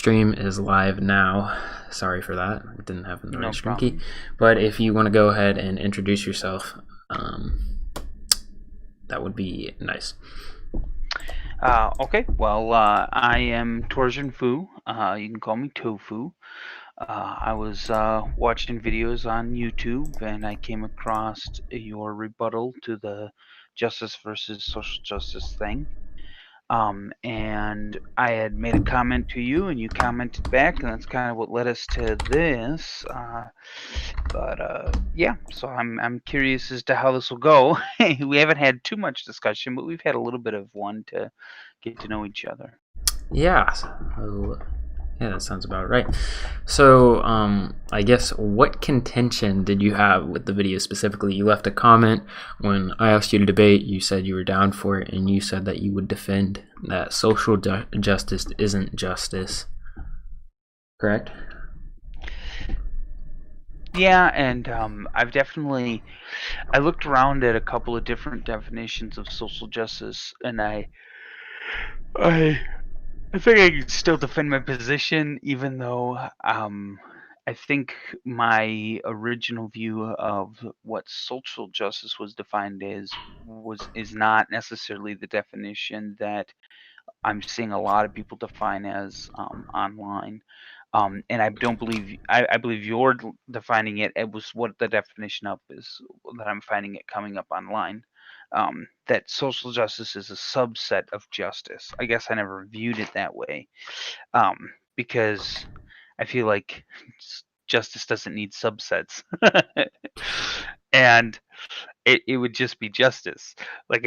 stream is live now. Sorry for that. I didn't have the No right stream key. problem. But if you want to go ahead and introduce yourself, that would be nice. Okay, well, I am Torjin Fu. You can call me Tofu. I was watching videos on YouTube and I came across your rebuttal to the justice versus social justice thing. And I had made a comment to you and you commented back, and that's kind of what led us to this. Yeah, so I'm curious as to how this will go. We haven't had too much discussion, but we've had a little bit of one to get to know each other. Yeah. Yeah, that sounds about right. So, I guess what contention did you have with the video specifically? You left a comment when I asked you to debate. You said you were down for it, and you said that you would defend that social justice isn't justice. Correct? Yeah, and I looked around at a couple of different definitions of social justice, and I think I can still defend my position, even though I think my original view of what social justice was defined as is not necessarily the definition that I'm seeing a lot of people define as online. And I don't believe I believe you're defining it. It was what the definition of is that I'm finding it coming up online. That social justice is a subset of justice. I guess I never viewed it that way, because I feel like justice doesn't need subsets, and it would just be justice. But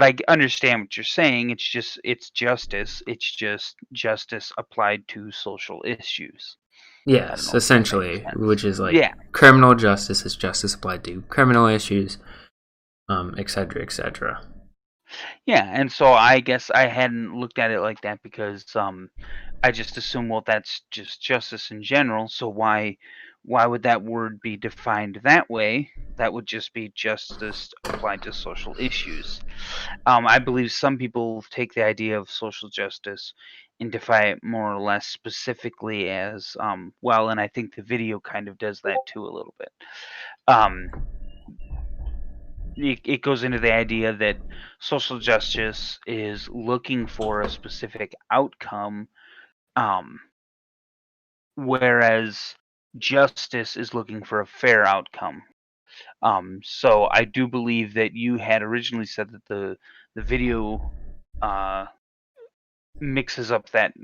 I understand what you're saying. It's justice. It's just justice applied to social issues. I don't Yes, know if that makes essentially, sense. which is like Yeah. criminal justice is justice applied to criminal issues, etc., etc. Yeah, and so I guess I hadn't looked at it like that because I just assume, well, that's just justice in general. So why would that word be defined that way? That would just be justice applied to social issues. I believe some people take the idea of social justice and define it more or less specifically as well, and I think the video kind of does that too a little bit. Um, it goes into the idea that social justice is looking for a specific outcome, um, whereas justice is looking for a fair outcome. So I do believe that you had originally said that the video uh, mixes up that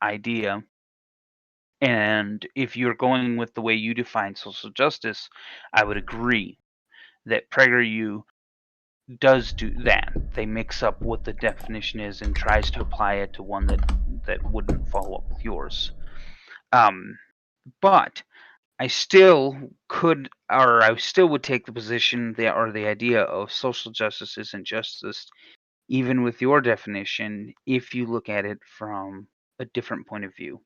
idea. And if you're going with the way you define social justice, I would agree that PragerU does do that. They mix up what the definition is and tries to apply it to one that wouldn't follow up with yours. But I still would take the position or the idea of social justice isn't justice, even with your definition, if you look at it from a different point of view.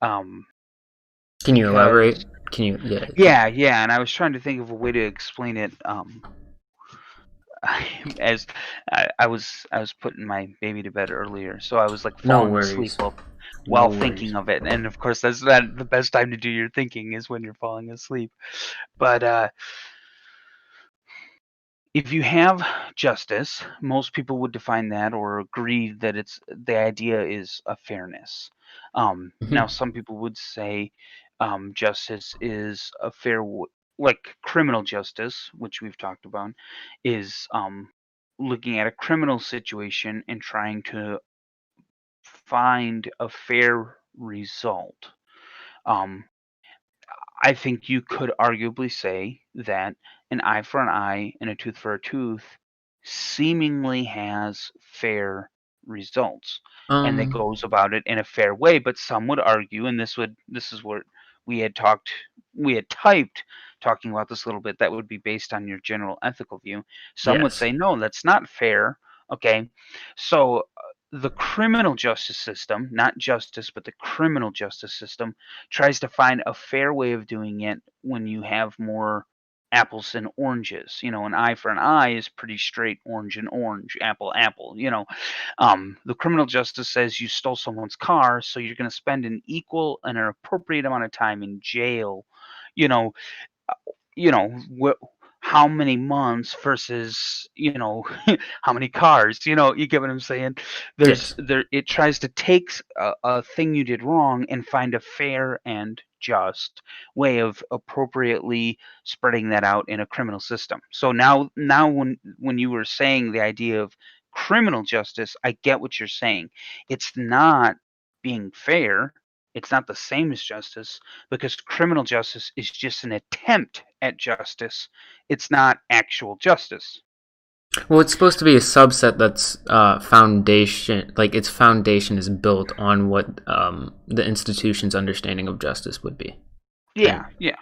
Can you Because elaborate? Can you? yeah, and I was trying to think of a way to explain it. As I was putting my baby to bed earlier, so I was like No falling asleep worries. No while worries. thinking of it, and of course that's not the best time to do your thinking is when you're falling asleep. But if you have justice, most people would define that or agree that it's the idea is a fairness. Now, Mhm. some people would say justice is a fair, like criminal justice, which we've talked about, is looking at a criminal situation and trying to find a fair result. Um, I think you could arguably say that an eye for an eye and a tooth for a tooth seemingly has fair results and that Um. goes about it in a fair way, but some would argue, and this is what we had talked we had typed talking about this a little bit, that would be based on your general ethical view. Some would Yes. say no, that's not fair. Okay, so the criminal justice system, not justice, but the criminal justice system tries to find a fair way of doing it when you have more apples and oranges. An eye for an eye is pretty straight, orange and orange, apple, apple. The criminal justice says you stole someone's car, so you're going to spend an equal and an appropriate amount of time in jail. You know, how many months versus how many cars. You get what I'm saying? Yes. It tries to take a thing you did wrong and find a fair and just way of appropriately spreading that out in a criminal system. So now when you were saying the idea of criminal justice, I get what you're saying. It's not being fair. It's not the same as justice, because criminal justice is just an attempt at justice. It's not actual justice. Well, it's supposed to be a subset that's foundation, like its foundation is built on what the institution's understanding of justice would be. Yeah, yeah.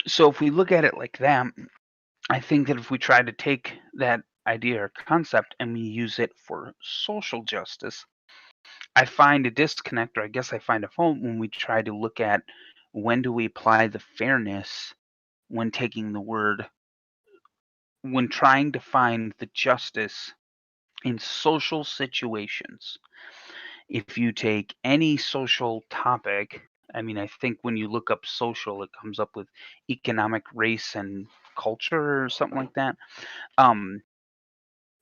So if we look at it like that, I think that if we try to take that idea or concept and we use it for social justice, I find a disconnect, or I guess I find a fault when we try to look at when do we apply the fairness when taking the word, when trying to find the justice in social situations. If you take any social topic, I mean, I think when you look up social, it comes up with economic, race, and culture or something like that. Um,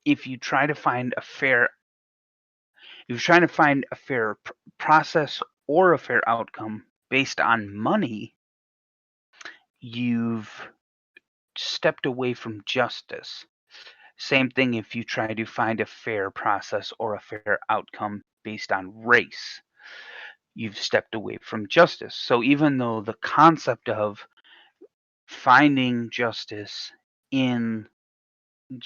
if you try to find a fair, if you're trying to find a fair process or a fair outcome based on money, you've stepped away from justice. Same thing if you try to find a fair process or a fair outcome based on race. You've stepped away from justice. So even though the concept of finding justice in,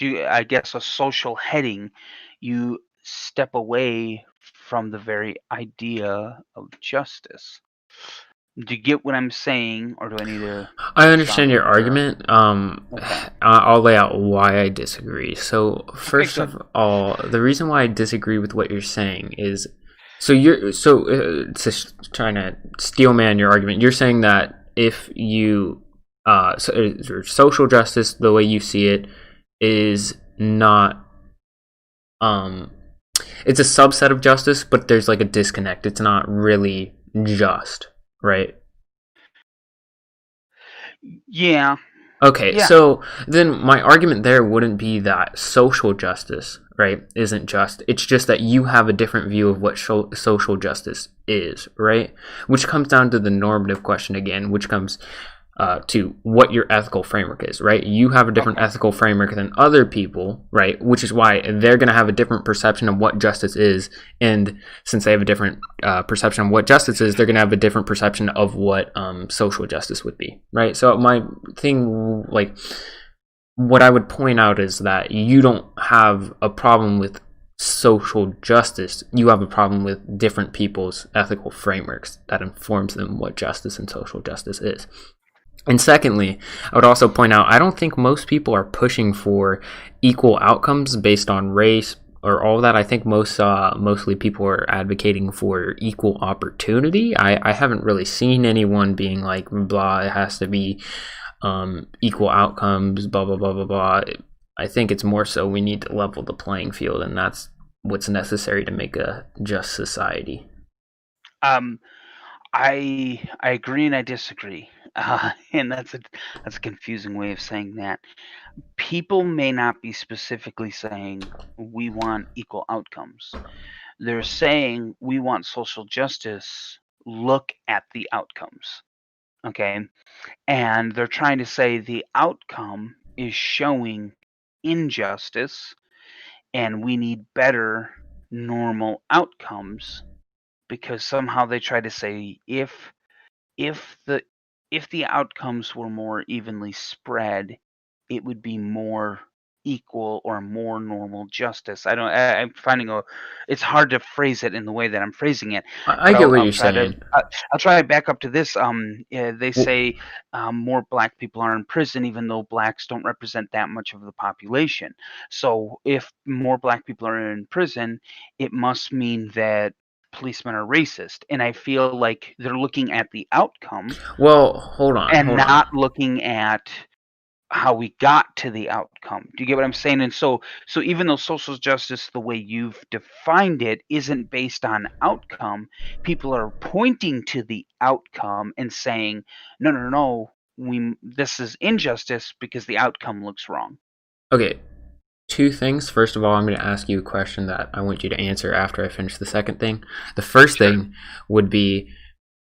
I guess, a social heading, you step away from the very idea of justice. Do you get what I'm saying, or do I need to I stop understand your there? argument. Okay. I'll lay out why I disagree. So Okay, first good. of all, the reason why I disagree with what you're saying is, trying to steel man your argument. You're saying that if you social justice, the way you see it, is not it's a subset of justice, but there's like a disconnect. It's not really just, right? Yeah, Okay, yeah. so then my argument there wouldn't be that social justice, right, isn't just. It's just that you have a different view of what social justice is, right? Which comes down to the normative question again, which comes to what your ethical framework is, right? You have a different Okay. ethical framework than other people, right? Which is why they're going to have a different perception of what justice is. And since they have a different perception of what justice is, they're going to have a different perception of what social justice would be, right? So my thing, like, what I would point out is that you don't have a problem with social justice. You have a problem with different people's ethical frameworks that informs them what justice and social justice is. And secondly, I would also point out I don't think most people are pushing for equal outcomes based on race or all that. I think mostly people are advocating for equal opportunity. I haven't really seen anyone being like, blah, it has to be equal outcomes, blah, blah, blah, blah, blah. I think it's more so we need to level the playing field, and that's what's necessary to make a just society. Um, I agree and I disagree, and that's a confusing way of saying that. People may not be specifically saying we want equal outcomes. They're saying we want social justice. Look at the outcomes, okay? And they're trying to say the outcome is showing injustice, and we need better normal outcomes, because somehow they try to say if the if the outcomes were more evenly spread, it would be more equal or more normal justice. I'm finding it's hard to phrase it in the way that I'm phrasing it, I but get what I'll you're try to saying. I'll try to back up to this. Yeah, they Well, say more black people are in prison, even though blacks don't represent that much of the population. So if more black people are in prison, it must mean that policemen are racist. And I feel like they're looking at the outcome Well, hold on, and hold on. not looking at how we got to the outcome. Do you get what I'm saying? And so even though social justice, the way you've defined it, isn't based on outcome, people are pointing to the outcome and saying, no, no, no, this is injustice because the outcome looks wrong. Okay, two things. First of all, I'm going to ask you a question that I want you to answer after I finish the second thing. The first Sure. thing would be,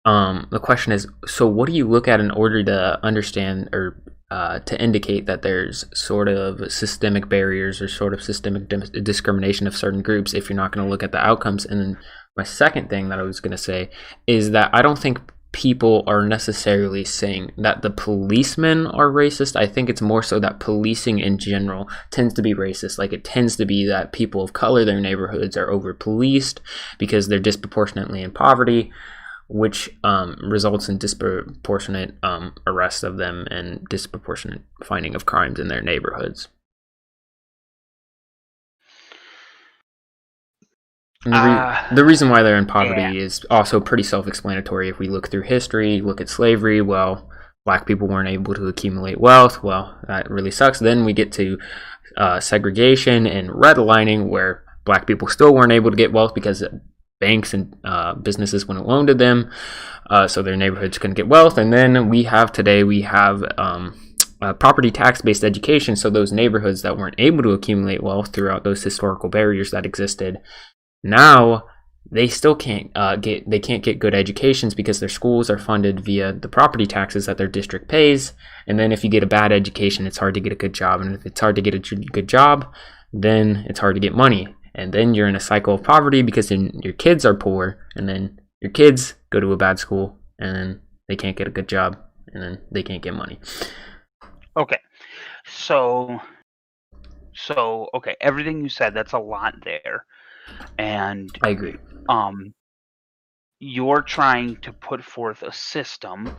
the question is, so what do you look at in order to understand or to indicate that there's sort of systemic barriers or sort of systemic discrimination of certain groups if you're not going to look at the outcomes? And then my second thing that I was going to say is that I don't think people are necessarily saying that the policemen are racist. I think it's more so that policing in general tends to be racist. Like, it tends to be that people of color, their neighborhoods are over policed because they're disproportionately in poverty, which results in disproportionate arrests of them and disproportionate finding of crimes in their neighborhoods. And the reason why they're in poverty Yeah. is also pretty self-explanatory. If we look through history, look at slavery, well, black people weren't able to accumulate wealth. Well, that really sucks. Then we get to segregation and redlining, where black people still weren't able to get wealth because banks and businesses wouldn't loan to them, so their neighborhoods couldn't get wealth. And then we have property tax-based education, so those neighborhoods that weren't able to accumulate wealth throughout those historical barriers that existed, now they still can't get good educations because their schools are funded via the property taxes that their district pays. And then if you get a bad education, it's hard to get a good job, and if it's hard to get a good job, then it's hard to get money. And then you're in a cycle of poverty because then your kids are poor, and then your kids go to a bad school, and then they can't get a good job, and then they can't get money. Okay. So okay, everything you said, that's a lot there. And I agree. You're trying to put forth a system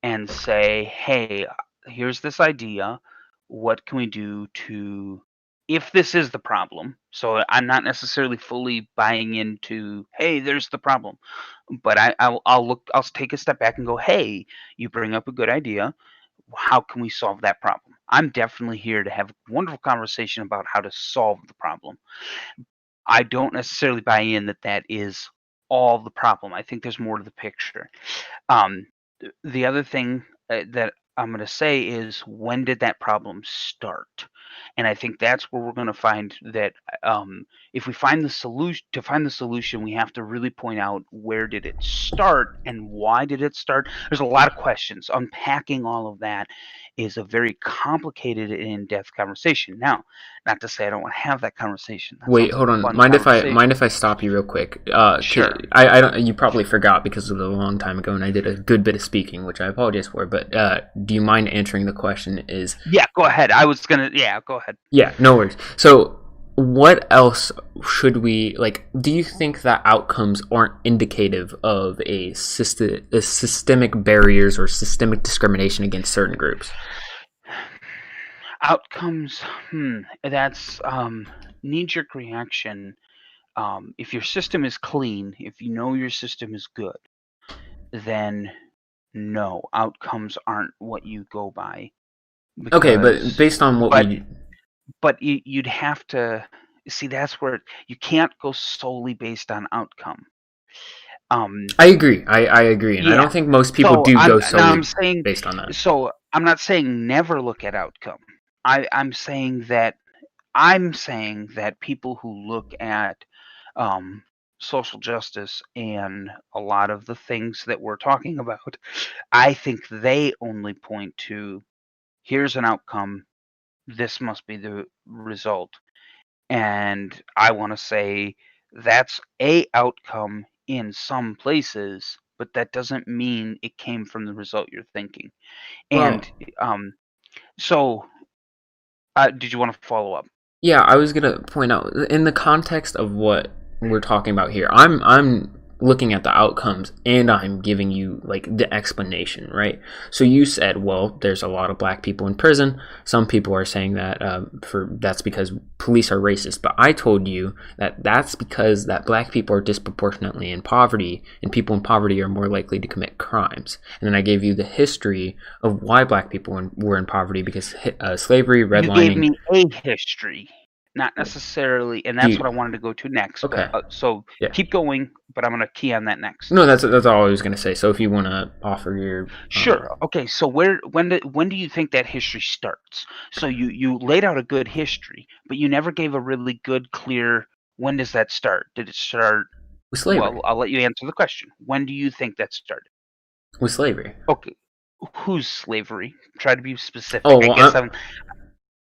and say, hey, here's this idea. What can we do to, if this is the problem? So I'm not necessarily fully buying into, hey, there's the problem, but I'll take a step back and go, hey, you bring up a good idea. How can we solve that problem? I'm definitely here to have a wonderful conversation about how to solve the problem. I don't necessarily buy in that that is all the problem. I think there's more to the picture. Um, the other thing that I'm going to say is, when did that problem start? And I think that's where we're going to find that if we find the solution, to find the solution, we have to really point out, where did it start and why did it start? There's a lot of questions. Unpacking all of that is a very complicated and in-depth conversation. Now, not to say I don't want to have that conversation. That Wait, sounds like hold a on. fun Mind conversation. if I stop you real quick? Sure. I don't. You probably forgot because it was a long time ago, and I did a good bit of speaking, which I apologize for. But do you mind answering the question? Yeah, go ahead. I was gonna. Yeah, go ahead. Yeah, no worries. So, what else should we like? Do you think that outcomes aren't indicative of a systemic barriers or systemic discrimination against certain groups? Outcomes. That's knee-jerk reaction. If your system is clean, if you know your system is good, then no, outcomes aren't what you go by. Okay, but based on what But we you'd have to see, that's where you can't go solely based on outcome. I agree. I agree, and I Yeah. don't think most people So do go I'm solely saying, based on that. so I'm not saying never look at outcome. I'm saying that people who look at um, social justice and a lot of the things that we're talking about, I think they only point to, here's an outcome, this must be the result. And I want to say that's a outcome in some places, but that doesn't mean it came from the result you're thinking. Well, And so, did you want to follow up? yeah, I was gonna point out in the context of what we're talking about here. I'm looking at the outcomes and I'm giving you like the explanation, right? So you said, well, there's a lot of black people in prison. Some people are saying that that's because police are racist, but I told you that that's because that black people are disproportionately in poverty, and people in poverty are more likely to commit crimes. And then I gave you the history of why black people were in poverty, because slavery, You gave redlining. me a history, not necessarily, and Do that's what I you, wanted to go to next. But okay, so yeah. keep going, but I'm gonna key on that next. No, that's all I was gonna say. So if you want to offer your Sure. Okay. So when do you think that history starts? So you laid out a good history, but you never gave a really good, clear, when does that start? Did it start? with Well, slavery, I'll let you answer the question. When do you think that started? with slavery. Okay. Whose slavery? Try to be specific. Oh, I well, guess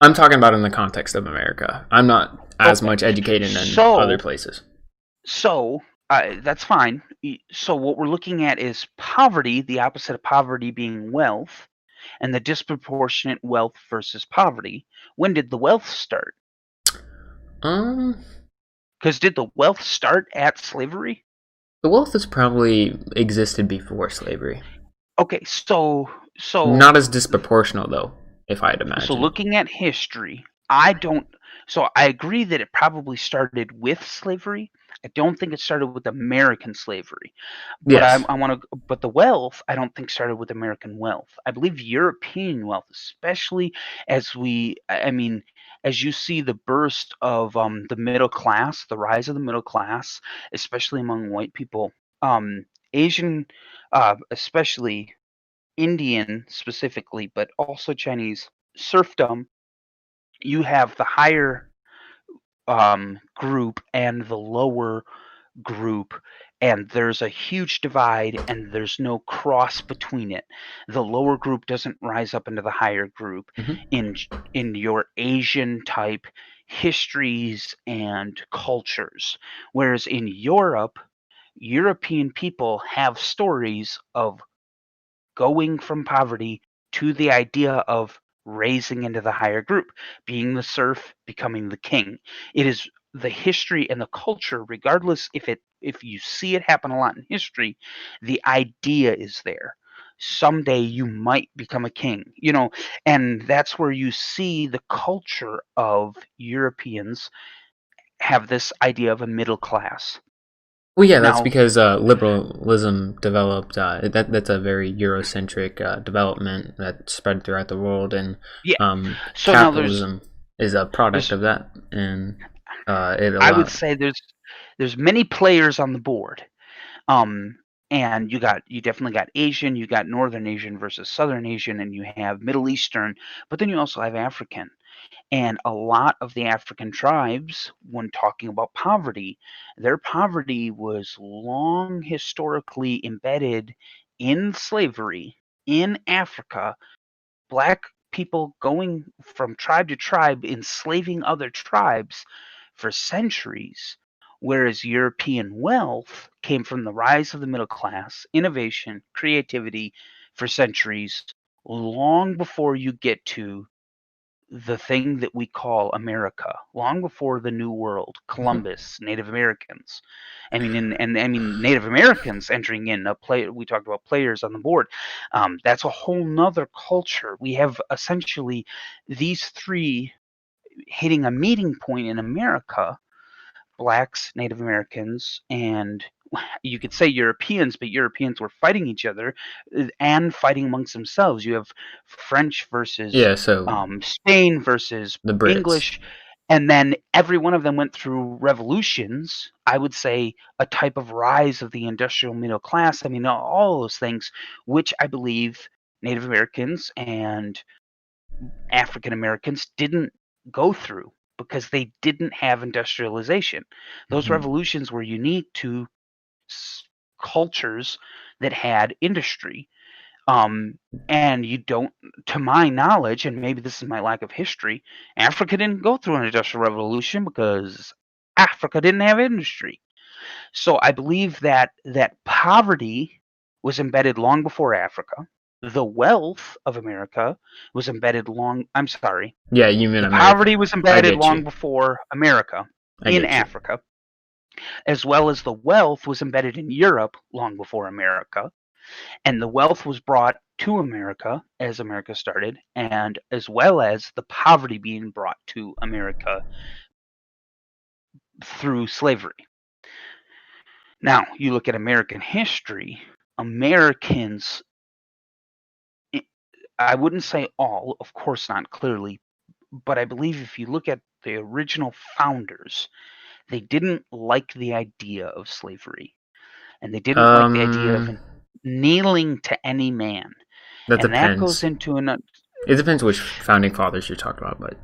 I'm talking about in the context of America. I'm not as okay. much educated in other So places. so that's fine. So what we're looking at is poverty, the opposite of poverty being wealth, and the disproportionate wealth versus poverty. When did the wealth start? Um, Because did the wealth start at slavery? the wealth has probably existed before slavery. Okay, Not as disproportional though, if I'd so imagine. looking at history, I don't. So I agree that it probably started with slavery. I don't think it started with American slavery, but Yes. I want to. But the wealth, I don't think started with American wealth. I believe European wealth, especially as I mean, as you see the burst of the middle class, the rise of the middle class, especially among white people, Asian, especially Indian specifically, but also Chinese serfdom, you have the higher group and the lower group, and there's a huge divide, and there's no cross between it. The lower group doesn't rise up into the higher group Hmm. in in your Asian type histories and cultures, whereas in Europe, European people have stories of going from poverty to the idea of raising into the higher group, being the serf, becoming the king. It is the history and the culture, regardless if you see it happen a lot in history, the idea is there. Someday you might become a king, and that's where you see the culture of Europeans have this idea of a middle class. Well, yeah, that's Now, because liberalism developed. That's a very Eurocentric development that spread throughout the world, and yeah. So now capitalism is a product there's of that, and it I would allowed. say there's many players on the board. Um, and you definitely got Asian, you got Northern Asian versus Southern Asian, and you have Middle Eastern, but then you also have African. And a lot of the African tribes, when talking about poverty, their poverty was long historically embedded in slavery in Africa. Black people going from tribe to tribe, enslaving other tribes for centuries, whereas European wealth came from the rise of the middle class, innovation, creativity for centuries, long before you get to the thing that we call America, long before the New World, Mhm. Columbus, Native Americans. I mean Native Americans entering in a play. We talked about players on the board. That's a whole nother culture. We have essentially these three hitting a meeting point in America: blacks, Native Americans, and you could say Europeans, but Europeans were fighting each other and fighting amongst themselves. You have French versus Yeah, so Spain versus the Brits. English, and then every one of them went through revolutions. I would say a type of rise of the industrial middle class. I mean, all those things, which I believe Native Americans and African Americans didn't go through because they didn't have industrialization. Those Mhm. revolutions were unique to cultures that had industry. And you don't, to my knowledge, and maybe this is my lack of history, Africa didn't go through an industrial revolution because Africa didn't have industry. So I believe that poverty was embedded long before Africa. The wealth of America was embedded long. I'm sorry. Yeah, you mean The America. poverty was I embedded get long you. before America I in get you. Africa. as well as the wealth was embedded in Europe long before America. And the wealth was brought to America as America started, and as well as the poverty being brought to America through slavery. Now, you look at American history, Americans, I wouldn't say all, of course not clearly, but I believe if you look at the original founders, they didn't like the idea of slavery, and they didn't like the idea of Um, kneeling to any man. that And that goes depends. into an It depends which founding fathers you're talking about, but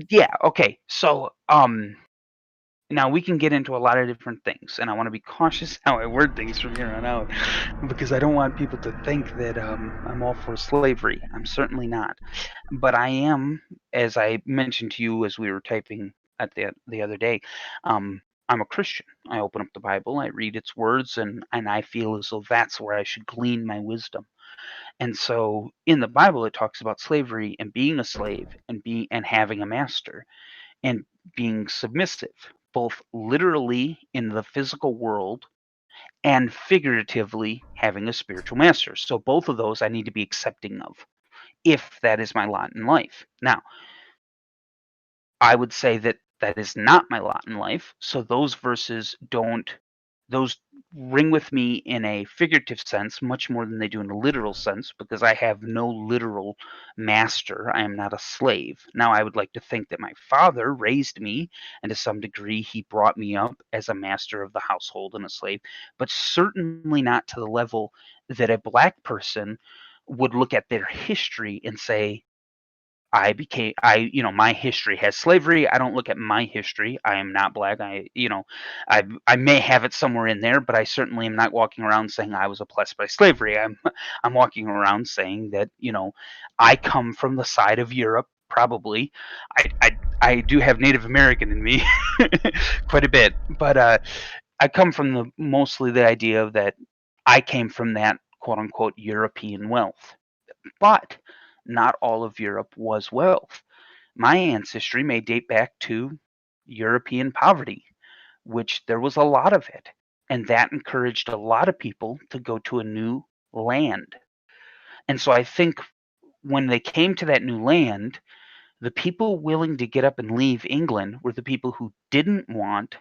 yeah, okay. So, now we can get into a lot of different things, and I want to be cautious how I word things from here on out because I don't want people to think that I'm all for slavery. I'm certainly not, but I am, as I mentioned to you as we were typing at the other day. I'm a Christian. I open up the Bible, I read its words, and I feel as though that's where I should glean my wisdom. And so, in the Bible, it talks about slavery and being a slave and having a master and being submissive, both literally in the physical world and figuratively having a spiritual master. So both of those I need to be accepting of if that is my lot in life. Now, I would say that that is not my lot in life. So those verses don't, those ring with me in a figurative sense much more than they do in a literal sense because I have no literal master. I am not a slave. Now, I would like to think that my father raised me, and to some degree, he brought me up as a master of the household and a slave, but certainly not to the level that a black person would look at their history and say, my history has slavery. I don't look at my history. I am not black. I may have it somewhere in there, but I certainly am not walking around saying I was oppressed by slavery. I'm walking around saying that, I come from the side of Europe, probably. I do have Native American in me quite a bit, but I come from mostly the idea of that I came from that quote unquote European wealth. But not all of Europe was wealth. My ancestry may date back to European poverty, which there was a lot of it. And that encouraged a lot of people to go to a new land. And so I think when they came to that new land, the people willing to get up and leave England were the people who didn't want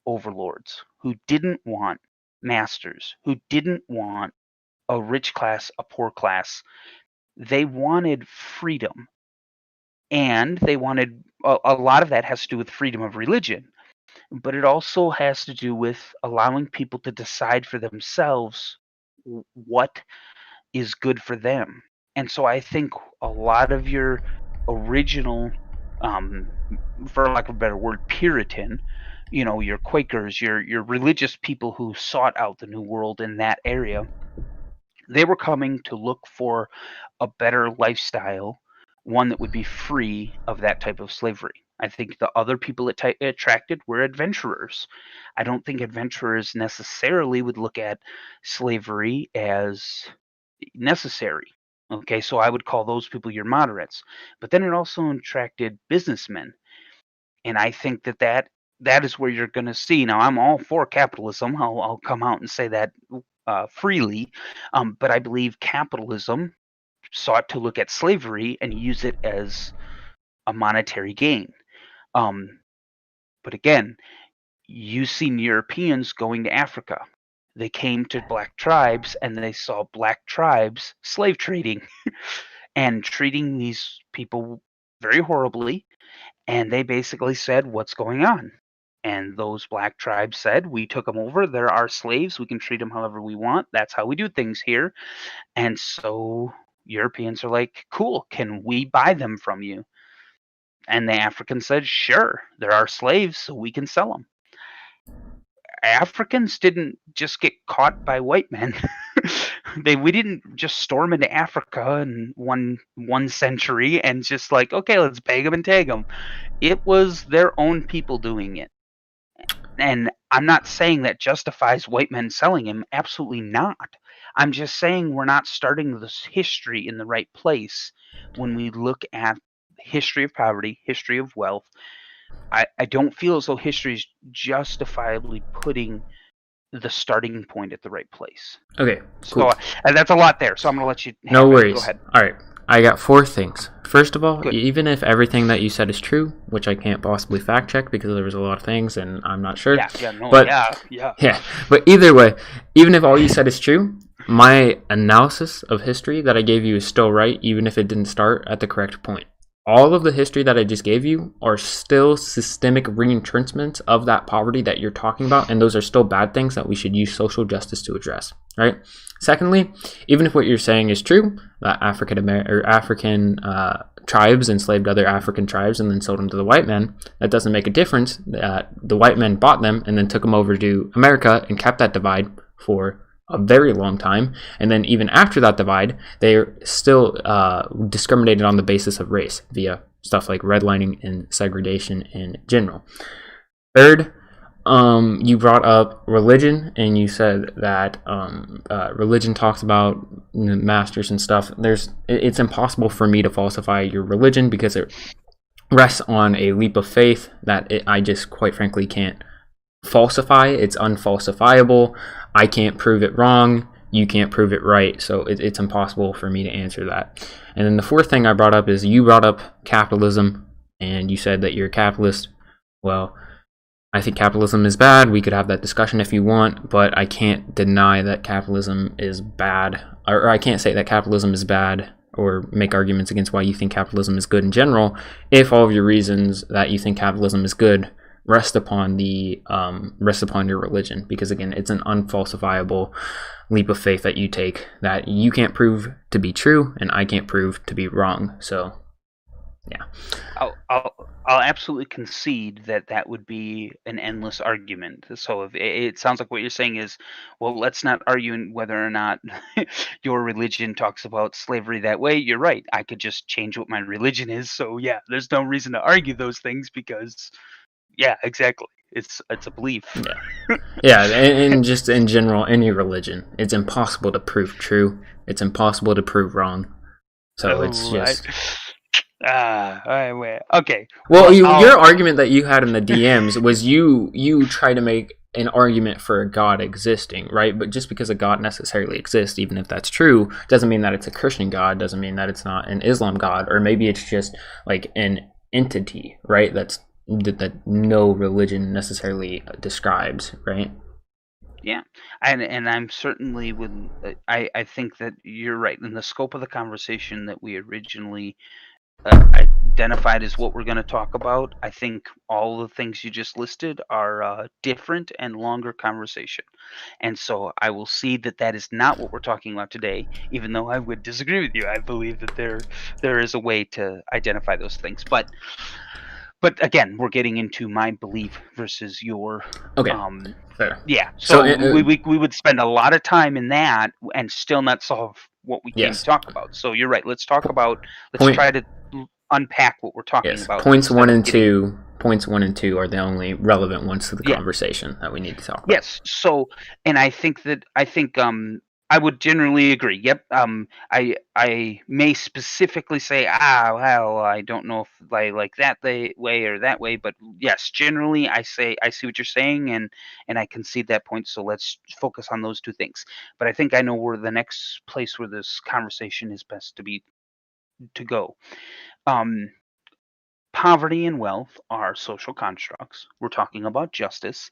overlords, who didn't want masters, who didn't want a rich class, a poor class. They wanted freedom, and they wanted a lot of that has to do with freedom of religion, but it also has to do with allowing people to decide for themselves what is good for them. And so I think a lot of your original, um, for lack of a better word, Puritan, your Quakers, your religious people who sought out the New World in that area, they were coming to look for a better lifestyle, one that would be free of that type of slavery. I think the other people it attracted were adventurers. I don't think adventurers necessarily would look at slavery as necessary. Okay, so I would call those people your moderates. But then it also attracted businessmen, and I think that is where you're going to see. Now, I'm all for capitalism. I'll come out and say that freely, but I believe capitalism sought to look at slavery and use it as a monetary gain. Um, but again, you've seen Europeans going to Africa. They came to black tribes and they saw black tribes slave trading and treating these people very horribly. And they basically said, "What's going on?" And those black tribes said, "We took them over. They're our slaves. We can treat them however we want. That's how we do things here." And so Europeans are like, "Cool, can we buy them from you?" And the Africans said, "Sure, they're our slaves, so we can sell them." Africans didn't just get caught by white men. We didn't just storm into Africa in one century and just like, okay, let's bag them and tag them. It was their own people doing it. And I'm not saying that justifies white men selling him. Absolutely not. I'm just saying we're not starting this history in the right place when we look at history of poverty, history of wealth, I don't feel as though history is justifiably putting the starting point at the right place. Okay, So cool. that's a lot there. So I'm gonna let you No have it. Go worries. ahead. All right. I got 4 things. First of all, Good. even if everything that you said is true, which I can't possibly fact check because there was a lot of things and I'm not sure. But yeah. But either way, even if all you said is true, my analysis of history that I gave you is still right, even if it didn't start at the correct point. All of the history that I just gave you are still systemic reentrenchments of that poverty that you're talking about, and those are still bad things that we should use social justice to address, right? Secondly, even if what you're saying is true, that African tribes enslaved other African tribes and then sold them to the white men, that doesn't make a difference. That the white men bought them and then took them over to America and kept that divide for a very long time, and then even after that divide, they're still discriminated on the basis of race via stuff like redlining and segregation in general. Third, you brought up religion, and you said that religion talks about masters and stuff. It's impossible for me to falsify your religion because it rests on a leap of faith that I just quite frankly can't falsify. It's unfalsifiable. I can't prove it wrong. You can't prove it right. So it's impossible for me to answer that. And then the fourth thing I brought up is you brought up capitalism, and you said that you're a capitalist. Well, I think capitalism is bad. We could have that discussion if you want, but I can't deny that capitalism is bad. Or I can't say that capitalism is bad or make arguments against why you think capitalism is good in general if all of your reasons that you think capitalism is good rest upon your religion, because again, it's an unfalsifiable leap of faith that you take that you can't prove to be true and I can't prove to be wrong. So yeah, I'll absolutely concede that would be an endless argument. So if it sounds like what you're saying is, well, let's not argue whether or not your religion talks about slavery that way. You're right. I could just change what my religion is. So yeah, there's no reason to argue those things because yeah, exactly. It's a belief. Yeah, and just in general, any religion, it's impossible to prove true. It's impossible to prove wrong. So it's just. Okay. Well, your argument that you had in the DMs was you try to make an argument for a God existing, right? But just because a God necessarily exists, even if that's true, doesn't mean that it's a Christian God, doesn't mean that it's not an Islam God, or maybe it's just like an entity, right? That no religion necessarily describes, right? Yeah, and I'm certainly would. I think that you're right. In the scope of the conversation that we originally identified as what we're going to talk about, I think all the things you just listed are different and longer conversation. And so I will see that is not what we're talking about today, even though I would disagree with you. I believe that there is a way to identify those things. But again, we're getting into my belief versus your. Okay. Fair. Yeah. So we would spend a lot of time in that and still not solve what we came to talk about. So you're right. Let's talk about. Let's try to unpack what we're talking about. Points 1 and 2 are the only relevant ones to the conversation that we need to talk about. Yes. So, and I think I would generally agree. Yep. I may specifically say, well, I don't know if I like that way or that way, but yes, generally I see what you're saying, and I concede that point. So let's focus on those two things. But I think I know where the next place where this conversation is best to go. Poverty and wealth are social constructs. We're talking about justice,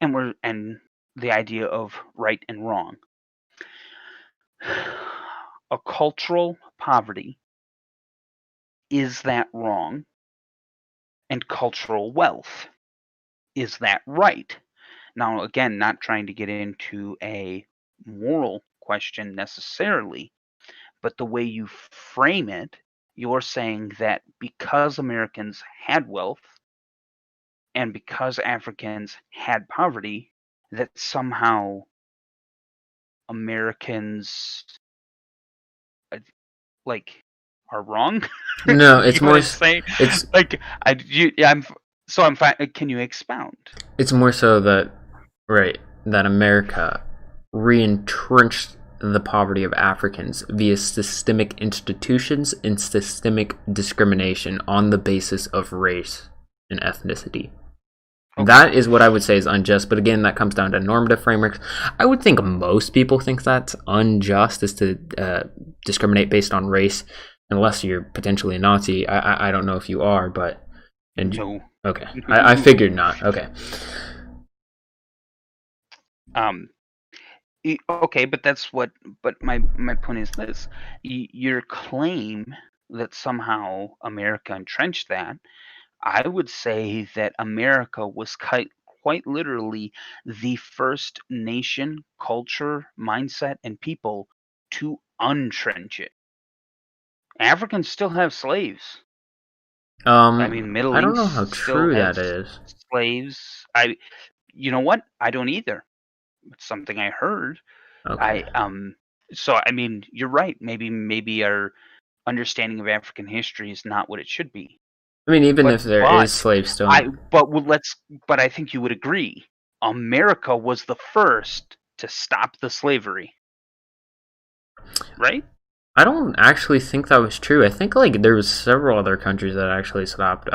and the idea of right and wrong. A cultural poverty, is that wrong? And cultural wealth, is that right? Now, again, not trying to get into a moral question necessarily, but the way you frame it, you're saying that because Americans had wealth and because Africans had poverty, that somehow Americans are wrong. No, it's more. It's like I'm fine. Can you expound? It's more so that that America re-entrenched the poverty of Africans via systemic institutions and systemic discrimination on the basis of race. and ethnicity. Okay. That is what I would say is unjust, but again, that comes down to normative frameworks. I would think most people think that's unjust, is to discriminate based on race, unless you're potentially a Nazi. I don't know if you are, but No. okay, I figured not. Okay. um okay, but that's what. But my point is this: your claim that somehow America entrenched that. I would say that America was quite literally the first nation, culture, mindset, and people to untrench it. Africans still have slaves. I mean, Middle I don't know how East still true that has is. slaves. You know what? I don't either. It's something I heard. Okay. I So I mean, you're right. Maybe our understanding of African history is not what it should be. I mean, even But if there but is slaves still, I but well, let's but I think you would agree. America was the first to stop the slavery, right? I don't actually think that was true. I think like there was several other countries that actually stopped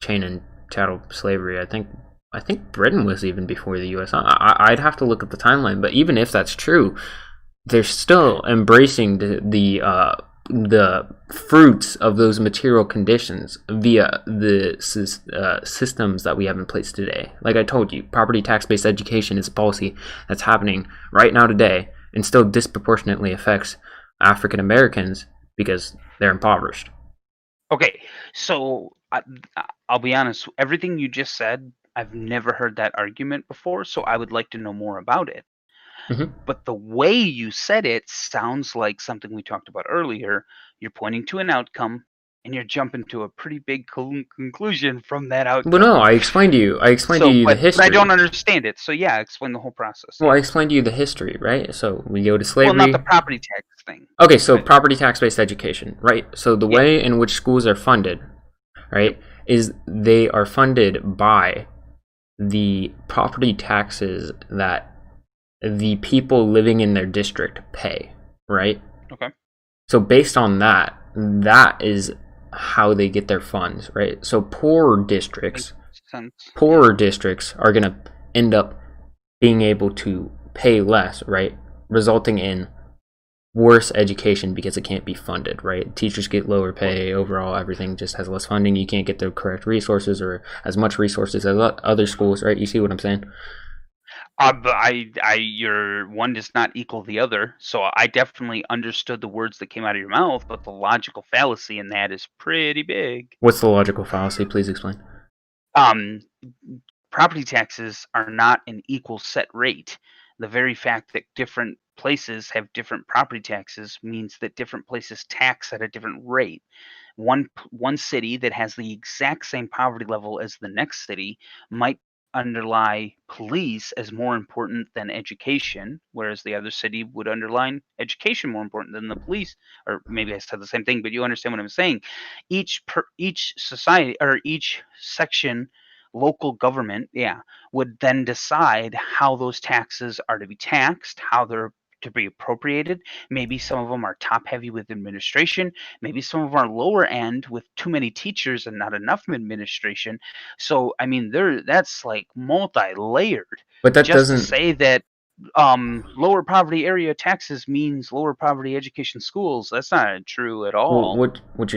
chain and chattel slavery. I think Britain was even before the U.S. I'd have to look at the timeline, but even if that's true, they're still embracing the fruits of those material conditions via the systems that we have in place today. Like I told you, property tax-based education is a policy that's happening right now today and still disproportionately affects African Americans because they're impoverished. Okay, so I'll be honest. Everything you just said, I've never heard that argument before, so I would like to know more about it. Mm-hmm. But the way you said it sounds like something we talked about earlier. You're pointing to an outcome, and you're jumping to a pretty big conclusion from that Well, outcome. no, I explained to you. I explained to So, you the but I don't history. understand it. So yeah, explain the whole process. Well, Yeah. I explained to you the history, right? So we go to Well, not the slavery. property tax thing. Okay, so I, property tax-based education, right? So the yeah. way in which schools are funded, Yep. right, is they are funded by the property taxes that the people living in their district pay, right? Okay. So based on that, that is how they get their funds, right? So Makes sense. Yeah. poorer districts are going to end up being able to pay less, right? Resulting in worse education because it can't be funded, right? Teachers get lower Well, pay, overall everything just has less funding. You can't get the correct resources or as much resources as other schools, right? You see what I'm saying? but your one does not equal the other. So I definitely understood the words that came out of your mouth, but the logical fallacy in that is pretty big. What's the logical fallacy? Please explain. Um, Property taxes are not an equal set rate. The very fact that different places have different property taxes means that different places tax at a different rate. One city that has the exact same poverty level as the next city might underlie police as more important than education, whereas the other city would underline education more important than the police. Or maybe I said the same thing, but you understand what I'm saying. Each society or each section, local government, yeah, would then decide how those taxes are to be taxed, how they're to be appropriated. Maybe some of them are top heavy with administration. Maybe some of them are lower end with too many teachers and not enough administration. So I mean, that's like multi-layered. But that Just to doesn't. say that lower poverty area taxes means lower poverty education schools, that's not true at Well, all.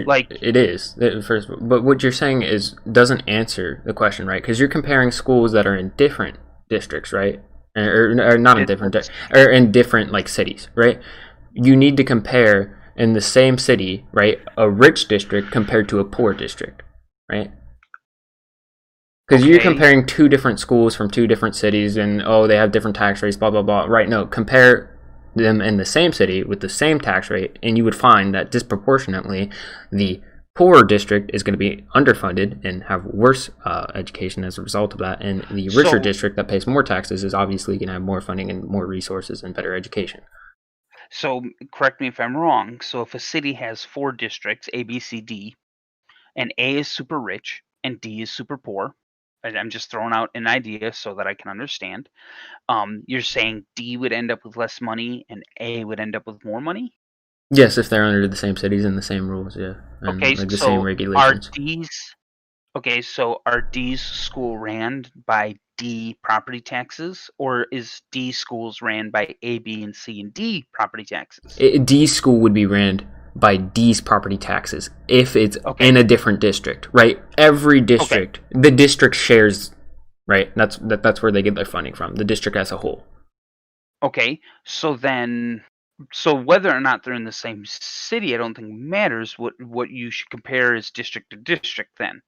Like, it is first, but what you're saying is doesn't answer the question, right? Because you're comparing schools that are in different districts, right? Or not in different or in different like cities, right? You need to compare in the same city, right? A rich district compared to a poor district, right? Because you're okay, comparing two different schools from two different cities, and oh, they have different tax rates, blah blah blah. Right? No, compare them in the same city with the same tax rate, and you would find that disproportionately, the poorer district is going to be underfunded and have worse education as a result of that, and the richer so district that pays more taxes is obviously going to have more funding and more resources and better education. so correct me if I'm wrong. So if a city has four districts, A, B, C, D, and A is super rich and D is super poor, and I'm just throwing out an idea so that I can understand. You're saying D would end up with less money and A would end up with more money? Yes, if they're under the same cities and the same rules, yeah, Okay, and like the same so are regulations. D's Okay, so are D's school ran by D property taxes, or is D schools ran by A, B, and C and D property taxes? D school would be ran by D's property taxes if it's Okay, in a different district, right? Every okay, district, the district shares, right? That's where they get their funding from. The district as a whole. okay. So whether or not they're in the same city, I don't think matters. What you should compare is district to district then.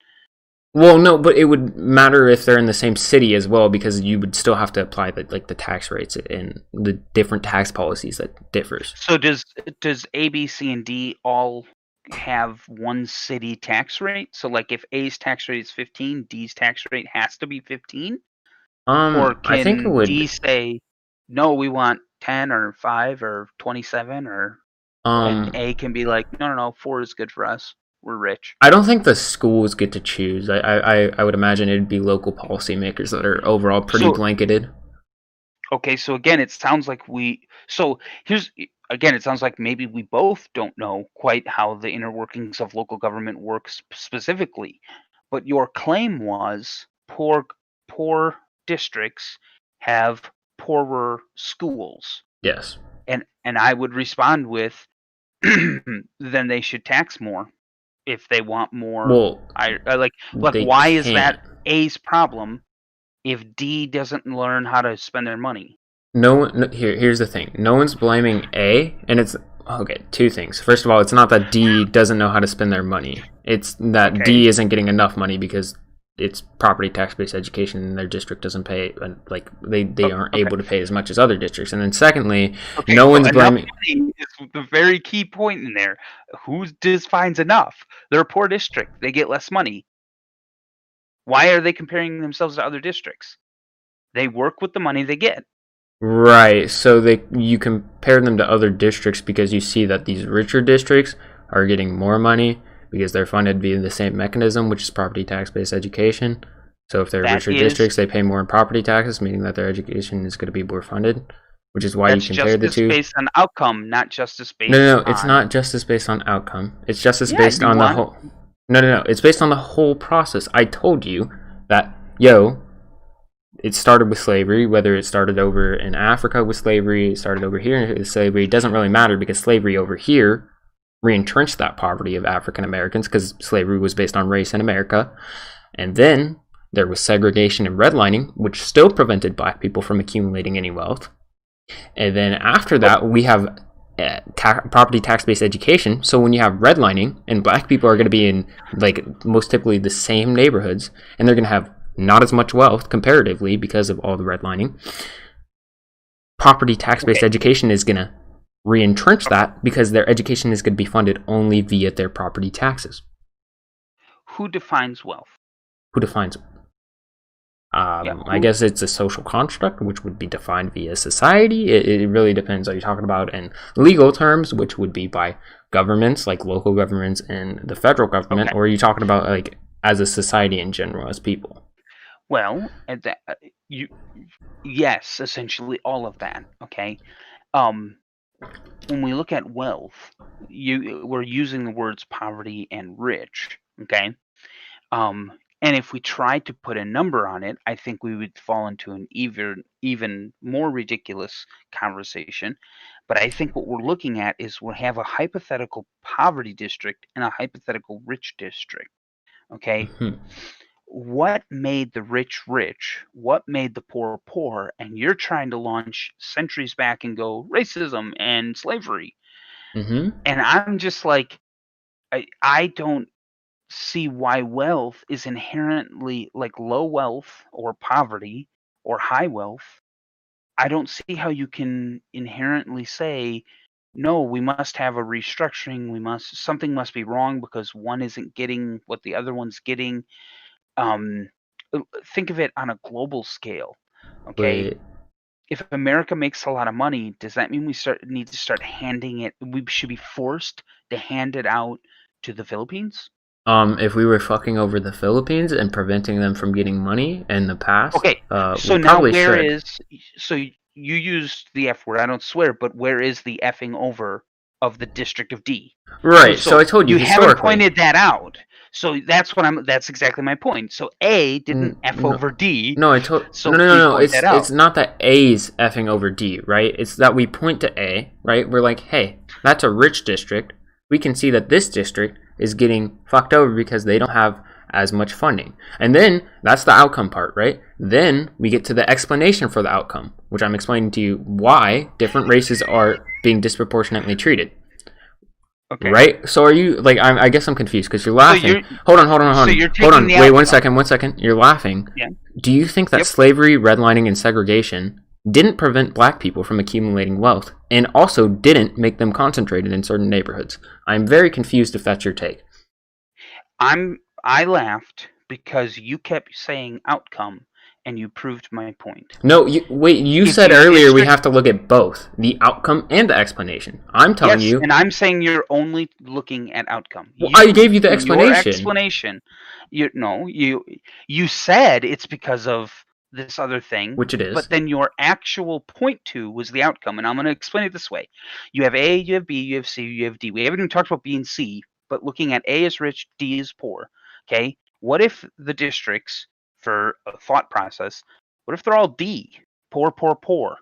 Well, no, but it would matter if they're in the same city as well, because you would still have to apply the tax rates and the different tax policies that differs. So does A, B, C, and D all have one city tax rate? So like if A's tax rate is 15, D's tax rate has to be 15? Or I think it can D would. say, no, we want 10 or 5 or 27, or and Um, A can be like, no, no, no, 4 is good for us. We're rich. I don't think the schools get to choose. I would imagine it'd be local policymakers that are overall pretty So blanketed. okay, so again, it sounds like here's again, it sounds like maybe we both don't know quite how the inner workings of local government works specifically. But your claim was poor districts have poorer schools. Yes. And I would respond with then they should tax more if they want more. Well, I like they why is that can't. A's problem if D doesn't learn how to spend their money? No one. No, here's the thing. No one's blaming A, and it's okay. Two things. First of all, it's not that D doesn't know how to spend their money. It's that Okay. D isn't getting enough money because it's property tax based education, and their district doesn't pay, and like they aren't Okay. able to pay as much as other districts. And then secondly, Okay. no So one's enough blaming. money is the very key point in there. Who defines enough? They're a poor district. They get less money. Why are they comparing themselves to other districts? They work with the money they get. Right. So you compare them to other districts because you see that these richer districts are getting more money because they're funded via the same mechanism, which is property tax based education. So if they're That richer is districts, they pay more in property taxes, meaning that their education is going to be more funded, which is why you that's compare the justice two. based on outcome, not justice No, based no, no. It's on. not justice based on outcome. It's justice Yeah, based you on the want. whole. No, no, no. It's based on the whole process. I told you that, it started with slavery, whether it started over in Africa with slavery, it started over here with slavery, it doesn't really matter because slavery over here re-entrenched that poverty of African Americans because slavery was based on race in America. And then there was segregation and redlining, which still prevented black people from accumulating any wealth. And then after that, we have property tax-based education. So when you have redlining and black people are going to be in like most typically the same neighborhoods, and they're going to have not as much wealth comparatively because of all the redlining, property tax-based Okay. education is going to re-entrench that because their education is going to be funded only via their property taxes. Who defines wealth? Who defines it? Yeah. I guess it's a social construct, which would be defined via society. It really depends. Are you talking about in legal terms, which would be by governments, like local governments and the federal government, Okay. or are you talking about like as a society in general, as people? Well, you yes, essentially all of that. Okay. Um, when we look at wealth, we're using the words poverty and rich. Okay. And if we tried to put a number on it, I think we would fall into an even more ridiculous conversation. But I think what we're looking at is we'll have a hypothetical poverty district and a hypothetical rich district. Okay. Hmm. What made the rich rich? What made the poor poor? And you're trying to launch centuries back and go racism and slavery. Mm-hmm. And I'm just like, I don't see why wealth is inherently like low wealth or poverty or high wealth. I don't see how you can inherently say, no, we must have a restructuring. Something must be wrong because one isn't getting what the other one's getting. Um, think of it on a global scale. Okay. But If America makes a lot of money, does that mean need to start handing it? We should be forced to hand it out to the Philippines. if we were fucking over the Philippines and preventing them from getting money in the past, Okay, so we now probably should. you used the F word. I don't swear, but where is the effing over of the District of D? Right. So So I told you you haven't historically. pointed that out. So that's exactly my point. So A didn't F No. over D. No, So please no. point that out. It's not that A's effing over D, right? It's that we point to A, right? We're like, hey, that's a rich district. We can see that this district is getting fucked over because they don't have as much funding. And then that's the outcome part, right? Then we get to the explanation for the outcome, which I'm explaining to you why different races are being disproportionately treated. Okay. Right? So are you like? I guess I'm confused because you're laughing. So hold on. So you're Hold on. taking Wait, the one outcome. second. You're laughing. Yeah. Do you think that Yep. slavery, redlining, and segregation didn't prevent black people from accumulating wealth and also didn't make them concentrated in certain neighborhoods? I'm very confused if that's your take. I laughed because you kept saying outcome and you proved my point. No, you If said you earlier we district- have to look at both the outcome and the explanation. I'm telling Yes, you. and I'm saying you're only looking at outcome. Well, I gave you the in explanation. Your explanation. You said it's because of this other thing, Which it is. But then your actual point to was the outcome, and I'm going to explain it this way: you have A, you have B, you have C, you have D. We haven't even talked about B and C, but looking at A is rich, D is poor. Okay, what if the districts, for a thought process, what if they're all D, poor, poor, poor?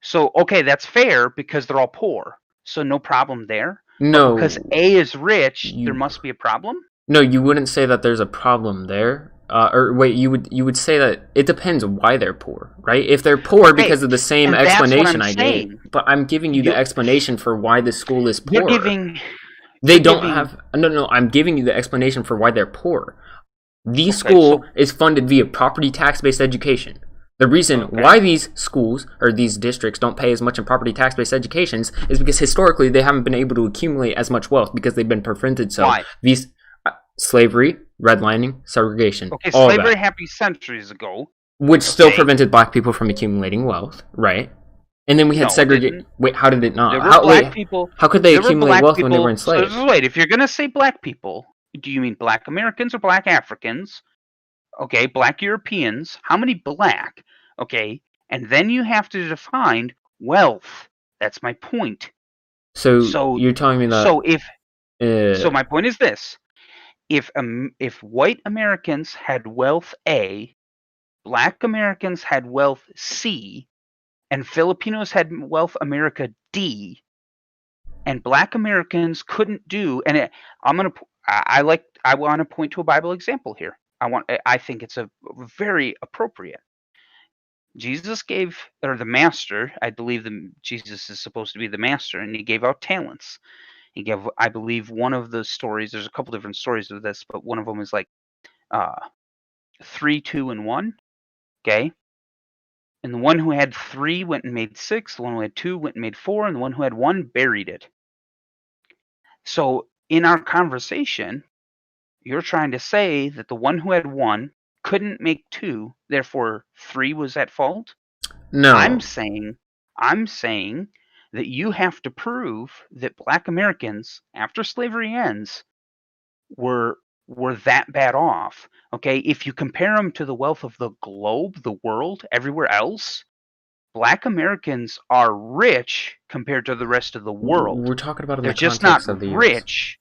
So, okay, that's fair because they're all poor. So no problem there. No. But because A is rich, there must be a problem? No, you wouldn't say that there's a problem there. Or wait, you would say that it depends why they're poor, right? If they're poor because of the same explanation I gave, but I'm giving you the explanation for why the school is poor. No, I'm giving you the explanation for why they're poor. The school is funded via property tax-based education. The reason why these schools or these districts don't pay as much in property tax-based educations is because historically they haven't been able to accumulate as much wealth because they've been prevented. So why? These slavery, redlining, segregation. Okay, slavery happened centuries ago, which still prevented black people from accumulating wealth, right? And then we had segregation. Wait, how did it not? How could they accumulate wealth when they were enslaved? So wait, if you're gonna say black people, do you mean black Americans or black Africans? Okay, black Europeans. How many black? Okay, and then you have to define wealth. That's my point. So you're telling me that. So my point is this: if white Americans had wealth A, black Americans had wealth C, and Filipinos had wealth America D, and black Americans couldn't do, and I want to point to a Bible example here. I think it's a very appropriate. Jesus gave, or the master, I believe Jesus is supposed to be the master, and he gave out talents. He gave, I believe, one of the stories, there's a couple different stories of this, but one of them is like 3, 2, and 1. Okay? And the one who had 3 went and made 6, the one who had 2 went and made 4, and the one who had 1 buried it. So in our conversation, you're trying to say that the one who had 1 couldn't make 2, therefore 3 was at fault? No. I'm saying that you have to prove that black Americans, after slavery ends, were that bad off. Okay, if you compare them to the wealth of the globe, the world, everywhere else, black Americans are rich compared to the rest of the world. We're talking about they're just not rich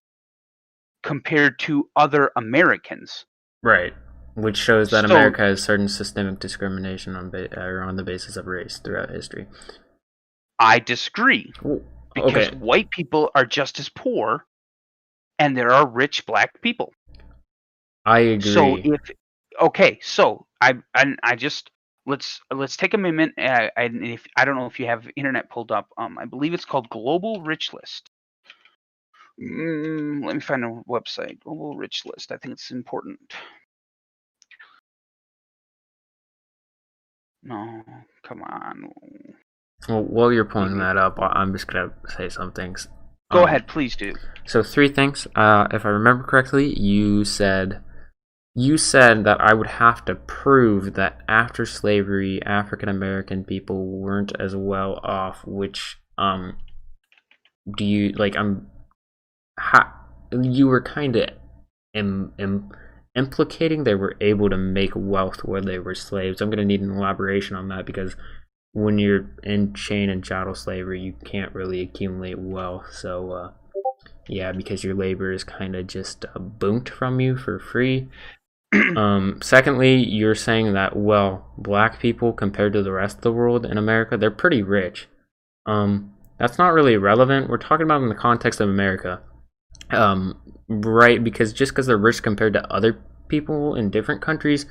compared to other Americans. Right. Which shows that America has certain systemic discrimination on the basis of race throughout history. I disagree. Because white people are just as poor, and there are rich black people. I agree. So let's take a moment. I don't know if you have internet pulled up. I believe it's called Global Rich List. Let me find a website. Global Rich List. I think it's important. No, come on. Well, while you're pulling that up, I'm just gonna say some things. Go ahead, please do. So 3 things. If I remember correctly, you said that I would have to prove that after slavery, African American people weren't as well off. Which do you like? You were kind of implicating they were able to make wealth where they were slaves. I'm gonna need an elaboration on that because when you're in chain and chattel slavery, you can't really accumulate wealth. So yeah, because your labor is kind of just booned from you for free. Secondly, you're saying that, well, black people compared to the rest of the world in America, they're pretty rich. That's not really relevant. We're talking about in the context of America, right? Because just because they're rich compared to other people in different countries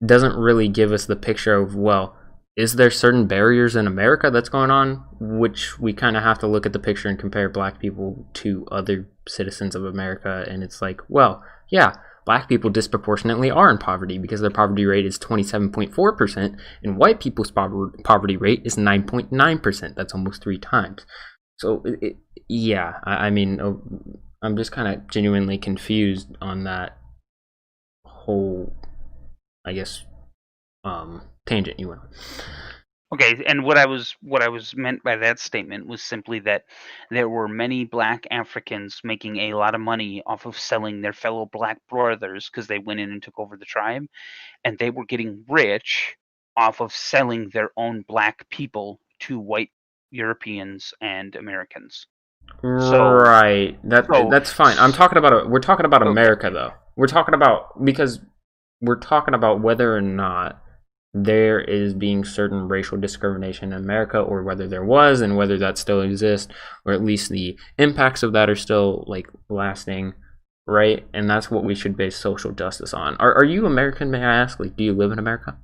doesn't really give us the picture of, well, is there certain barriers in America that's going on, which we kind of have to look at the picture and compare black people to other citizens of America, and it's like, well, yeah, black people disproportionately are in poverty because their poverty rate is 27.4%, and white people's poverty rate is 9.9%. That's almost 3 times. So, yeah, I mean, I'm just kind of genuinely confused on that whole, I guess, tangent you went on. Okay, and what I was meant by that statement was simply that there were many black Africans making a lot of money off of selling their fellow black brothers because they went in and took over the tribe, and they were getting rich off of selling their own black people to white Europeans and Americans. So, Right. That's fine. We're talking about okay, America though. We're talking about whether or not there is being certain racial discrimination in America, or whether there was and whether that still exists, or at least the impacts of that are still like lasting, right? And that's what we should base social justice on. Are you American, may I ask? Like, do you live in America?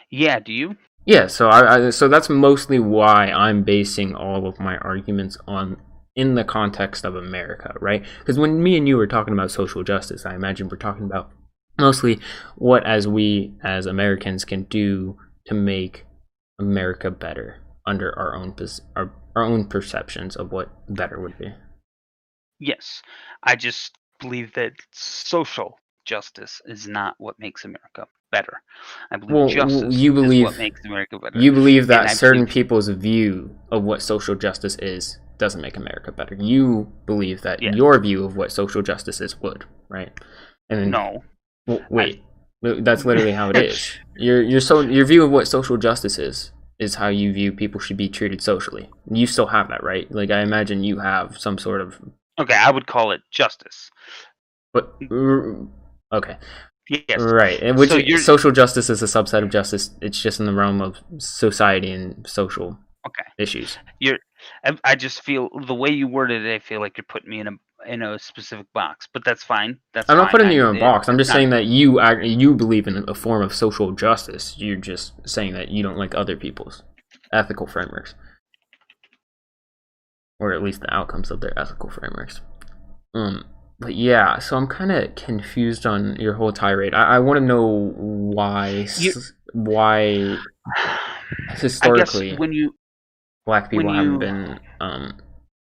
yeah. Do you? Yeah, so that's mostly why I'm basing all of my arguments on in the context of America, right? Because when me and you were talking about social justice, I imagine we're talking about mostly what we as Americans can do to make America better under our own perceptions of what better would be. Yes. I just believe that social justice is not what makes America better. I believe Well, justice is what makes America better. you believe And that I certain believe, people's view of what social justice is doesn't make America better. You believe that yes. your view of what social justice is would, right? And then, No. well, I, wait, that's literally how it is. Your view of what social justice is how you view people should be treated socially. You still have that, right? Like, I imagine you have some sort of, okay, I would call it justice. but okay. Yes. Right, and which So you're social justice is a subset of justice. It's just in the realm of society and social okay. issues. You're I just feel the way you worded it, I feel like you're putting me in a specific box, but that's fine. That's I'm not fine. putting you in a box. I'm It's just not saying that you believe in a form of social justice. You're just saying that you don't like other people's ethical frameworks, or at least the outcomes of their ethical frameworks. But yeah, so I'm kind of confused on your whole tirade. I want to know why you why I guess historically black people haven't been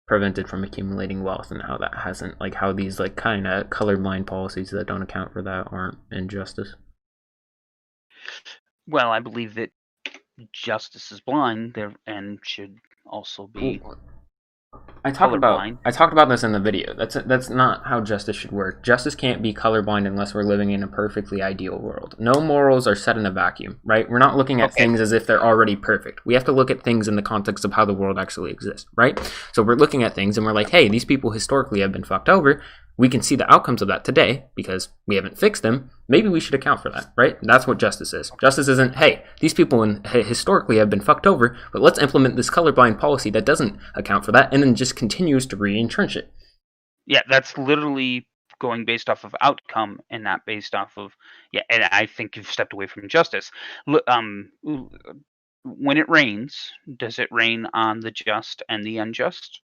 prevented from accumulating wealth, and how that hasn't, like, how these like kind of colorblind policies that don't account for that aren't injustice. well, I believe that justice is blind there and should also be colorblind. I talked about this in the video. That's not how justice should work. Justice can't be colorblind unless we're living in a perfectly ideal world. No morals are set in a vacuum, right? We're not looking at things as if they're already perfect. We have to look at things in the context of how the world actually exists, right? So we're looking at things and we're like, hey, these people historically have been fucked over. We can see the outcomes of that today because we haven't fixed them. Maybe we should account for that, right? That's what justice is. Justice isn't, hey, these people historically have been fucked over, but let's implement this colorblind policy that doesn't account for that and then just continues to re-entrench it. Yeah, that's literally going based off of outcome and not based off of and I think you've stepped away from justice. When it rains, does it rain on the just and the unjust?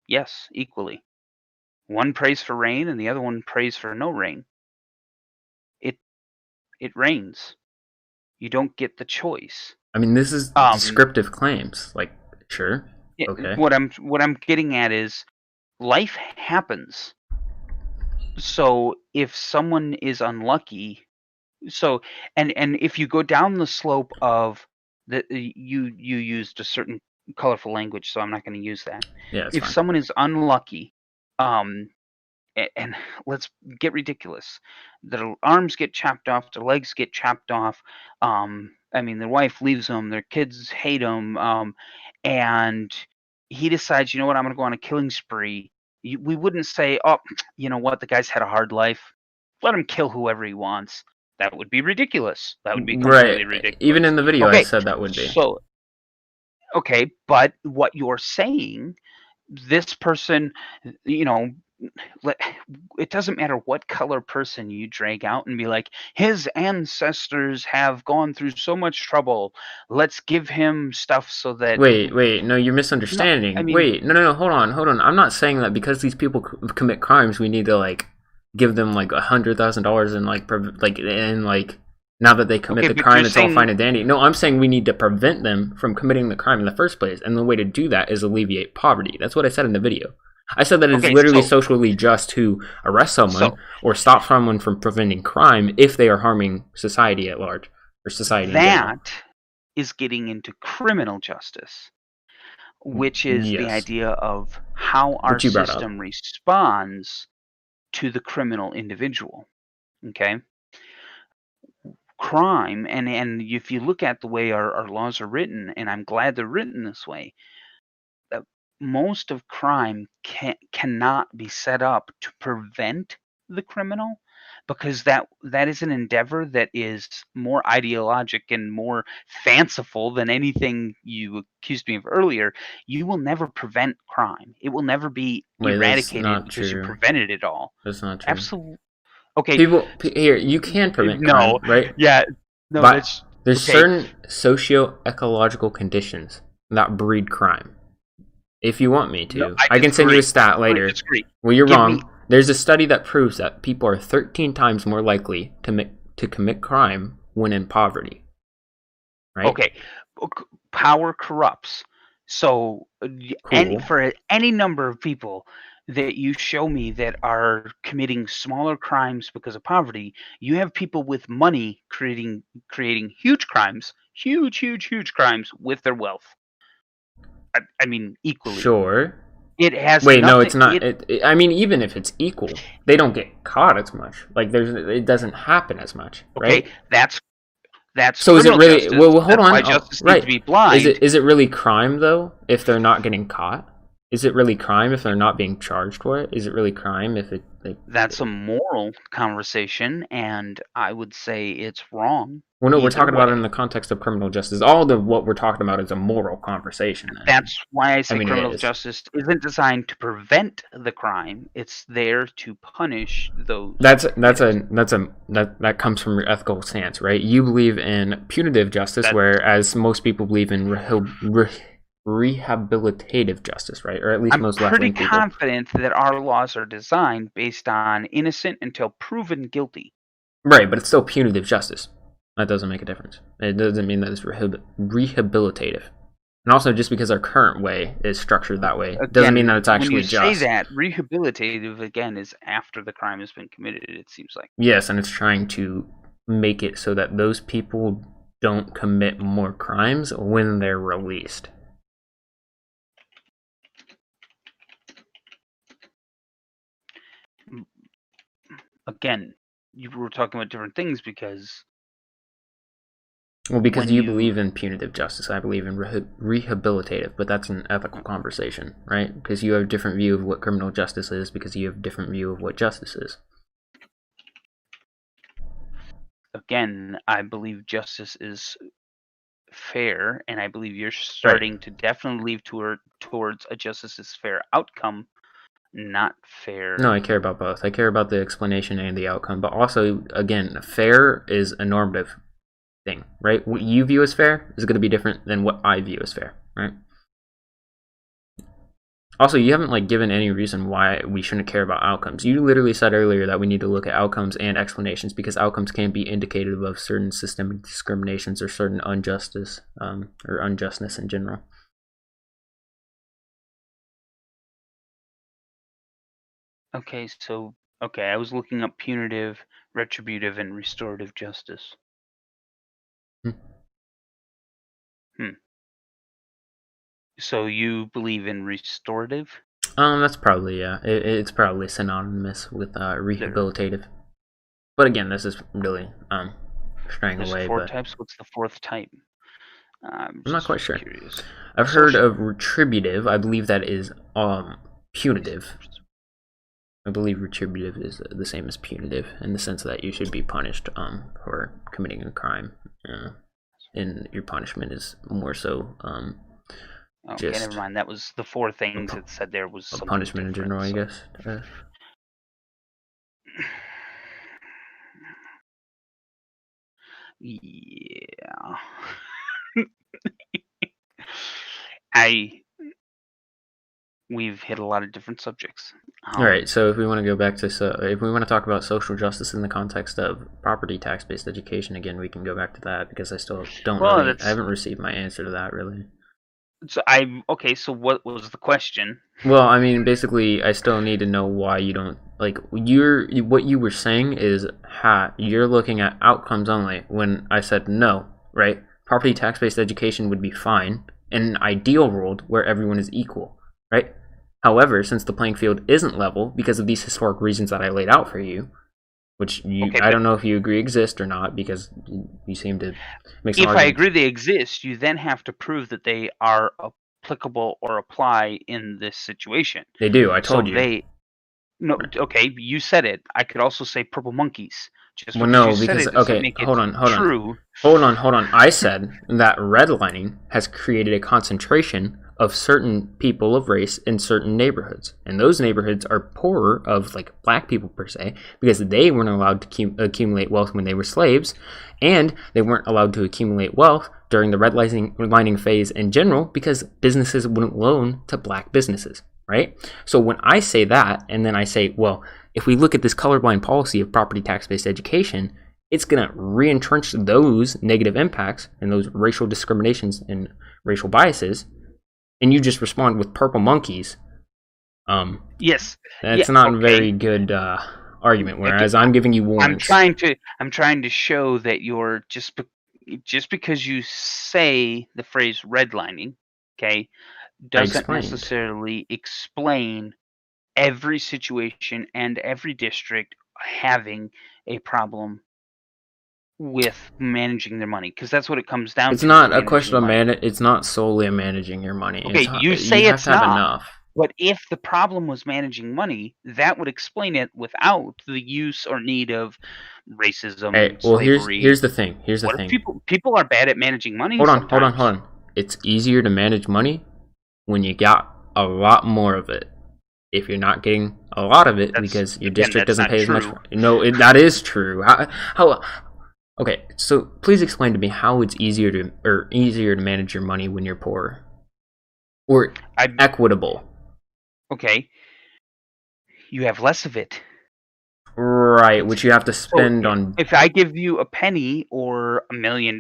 Yes, equally. One prays for rain and the other one prays for no rain. It rains. You don't get the choice. I mean, this is descriptive claims. Like, sure, okay. What I'm getting at is life happens. So if someone is unlucky, and if you go down the slope of you used a certain colorful language, so I'm not going to use that. Yeah, if fine. someone is unlucky, and let's get ridiculous, their arms get chopped off, their legs get chopped off. I mean, their wife leaves them, their kids hate them, and he decides, you know what, I'm going to go on a killing spree we wouldn't say, oh, you know what, the guy's had a hard life. Let him kill whoever he wants. That would be ridiculous. That would be completely Right. Even ridiculous. in the video, I Okay, said that would be. so okay, but what you're saying, this person, you know, it doesn't matter what color person you drag out and be like, his ancestors have gone through so much trouble. Let's give him stuff so that. Wait, no, you're No, I misunderstanding. mean, Wait, no, hold on. I'm not saying that because these people commit crimes, we need to like give them like $100,000 and like now that they commit okay, the but crime, you're it's all saying fine and dandy. No, I'm saying we need to prevent them from committing the crime in the first place, and the way to do that is alleviate poverty. That's what I said in the video. I said that it's okay, literally socially just to arrest someone or stop someone from preventing crime if they are harming society at large or society in general. that is getting into criminal justice, which is the Yes, idea of how our which you brought up. system responds to the criminal individual. Okay, crime, and if you look at the way our laws are written, and I'm glad they're written this way, that most of crime cannot be set up to prevent the criminal, because that is an endeavor that is more ideologic and more fanciful than anything you accused me of earlier. You will never prevent crime. It will never be Wait, that's eradicated not because you true. prevented it all. That's not true. Absolutely. Okay. Here, you can prevent crime, No. right? Yeah. No, But that's there's okay. certain socio-ecological conditions that breed crime. If you want me to, No, I can send you a stat later. I disagree. Well, you're Give wrong. me- There's a study that proves that people are 13 times more likely to commit crime when in poverty. Right? Okay. Power corrupts. So Cool. for any number of people that you show me that are committing smaller crimes because of poverty, you have people with money creating huge crimes, huge crimes with their wealth. I mean, equally. Sure. It has Wait, nothing, no, it's not. I mean, even if it's equal, they don't get caught as much. Like, it doesn't happen as much, right? Okay, that's so. Is it really? justice. Well, hold on. Why justice Right? needs to be blind. Is it really crime though if they're not getting caught? Is it really crime if they're not being charged for it? Is it really crime if it? That's a moral conversation, and I would say it's wrong. Well, no, we're talking about it in the context of criminal justice. All of what we're talking about is a moral conversation. Then. That's why I say criminal it justice isn't designed to prevent the crime. It's there to punish those. That comes from your ethical stance, right? You believe in punitive justice, whereas most people believe in rehabilitative justice, right? Or at least most left-wing people. I'm pretty confident that our laws are designed based on innocent until proven guilty. Right, but it's still punitive justice. That doesn't make a difference. It doesn't mean that it's rehabilitative. And also, just because our current way is structured that way, doesn't mean that it's actually just. When you say that, rehabilitative, again, is after the crime has been committed, it seems like. Yes, and it's trying to make it so that those people don't commit more crimes when they're released. Again, you were talking about different things because. Well, because you believe in punitive justice, I believe in rehabilitative, but that's an ethical conversation, right? Because you have a different view of what criminal justice is, because you have a different view of what justice is. Again, I believe justice is fair, and I believe you're starting to definitely leave towards a justice is fair outcome, not fair. No, I care about both. I care about the explanation and the outcome, but also, again, fair is a normative thing, right? What you view as fair is going to be different than what I view as fair, right? Also, you haven't given any reason why we shouldn't care about outcomes. You literally said earlier that we need to look at outcomes and explanations because outcomes can be indicative of certain systemic discriminations or certain injustice or unjustness in general. Okay, I was looking up punitive, retributive, and restorative justice. So you believe in restorative? That's probably, yeah. It's probably synonymous with rehabilitative. But again, this is really straying away. There's 4 types. What's the 4th type? I'm not quite sure. Curious. I've heard of retributive. I believe that is punitive. I believe retributive is the same as punitive in the sense that you should be punished for committing a crime, and your punishment is more so Okay, never just mind. That was the 4 things it said there was a something punishment in different. general, I So. guess. Yeah. We've hit a lot of different subjects. All right, so if we want to go back to if we want to talk about social justice in the context of property tax-based education again, we can go back to that because I still don't Well, I haven't received my answer to that really. okay. So what was the question? Well, I mean, basically, I still need to know why you don't like what you were saying is you're looking at outcomes only. When I said no, right? Property tax-based education would be fine in an ideal world where everyone is equal, right? However, since the playing field isn't level because of these historic reasons that I laid out for you, which Okay, I don't know if you agree exist or not because you seem to make some if I arguments. agree they exist, you then have to prove that they are applicable or apply in this situation. They do. I So told you. no, okay, you said it. I could also say purple monkeys. Just Well, because you no, said because it doesn't okay, make it true. hold on. I said that redlining has created a concentration of certain people of race in certain neighborhoods, and those neighborhoods are poorer of like black people per se because they weren't allowed to accumulate wealth when they were slaves, and they weren't allowed to accumulate wealth during the redlining phase in general because businesses wouldn't loan to black businesses. Right? So when I say that, and then I say, well, if we look at this colorblind policy of property tax-based education, it's going to re-entrench those negative impacts and those racial discriminations and racial biases, and you just respond with purple monkeys. Yes. That's Yeah. not Okay. a very good argument. Whereas I'm giving you warrants. I'm trying to show that you're just because you say the phrase redlining, okay, doesn't necessarily explain every situation and every district having a problem with managing their money, because that's what it comes down It's to. Is not a managing question of money. It's not solely managing your money. Okay, you You say have it's to have not. enough. But if the problem was managing money, that would explain it without the use or need of racism, Hey, well, slavery. here's the thing. Here's the What thing. if people are bad at managing money Hold sometimes? on. It's easier to manage money when you got a lot more of it. If you're not getting a lot of it because your district that's doesn't not pay as much. true. No, that is true. How? Okay, so please explain to me how it's easier to manage your money when you're poor, or equitable. Okay, you have less of it. Right, which you have to spend on. If I give you a penny or $1 million,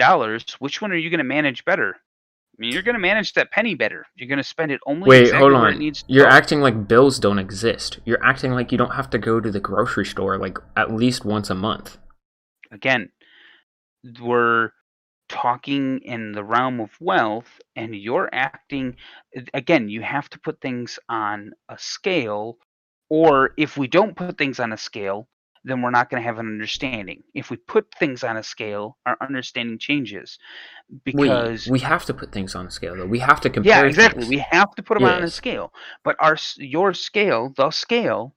which one are you going to manage better? I mean, you're going to manage that penny better. You're going to spend it only exactly where it needs to You're go. acting like bills don't exist. You're acting like you don't have to go to the grocery store like at least once a month. Again, we're talking in the realm of wealth, and you're acting. Again, you have to put things on a scale, or if we don't put things on a scale, then we're not going to have an understanding. If we put things on a scale, our understanding changes. Because we have to put things on a scale though. We have to compare. Yeah, exactly. Things. We have to put them on a Yes. scale. But your scale, the scale,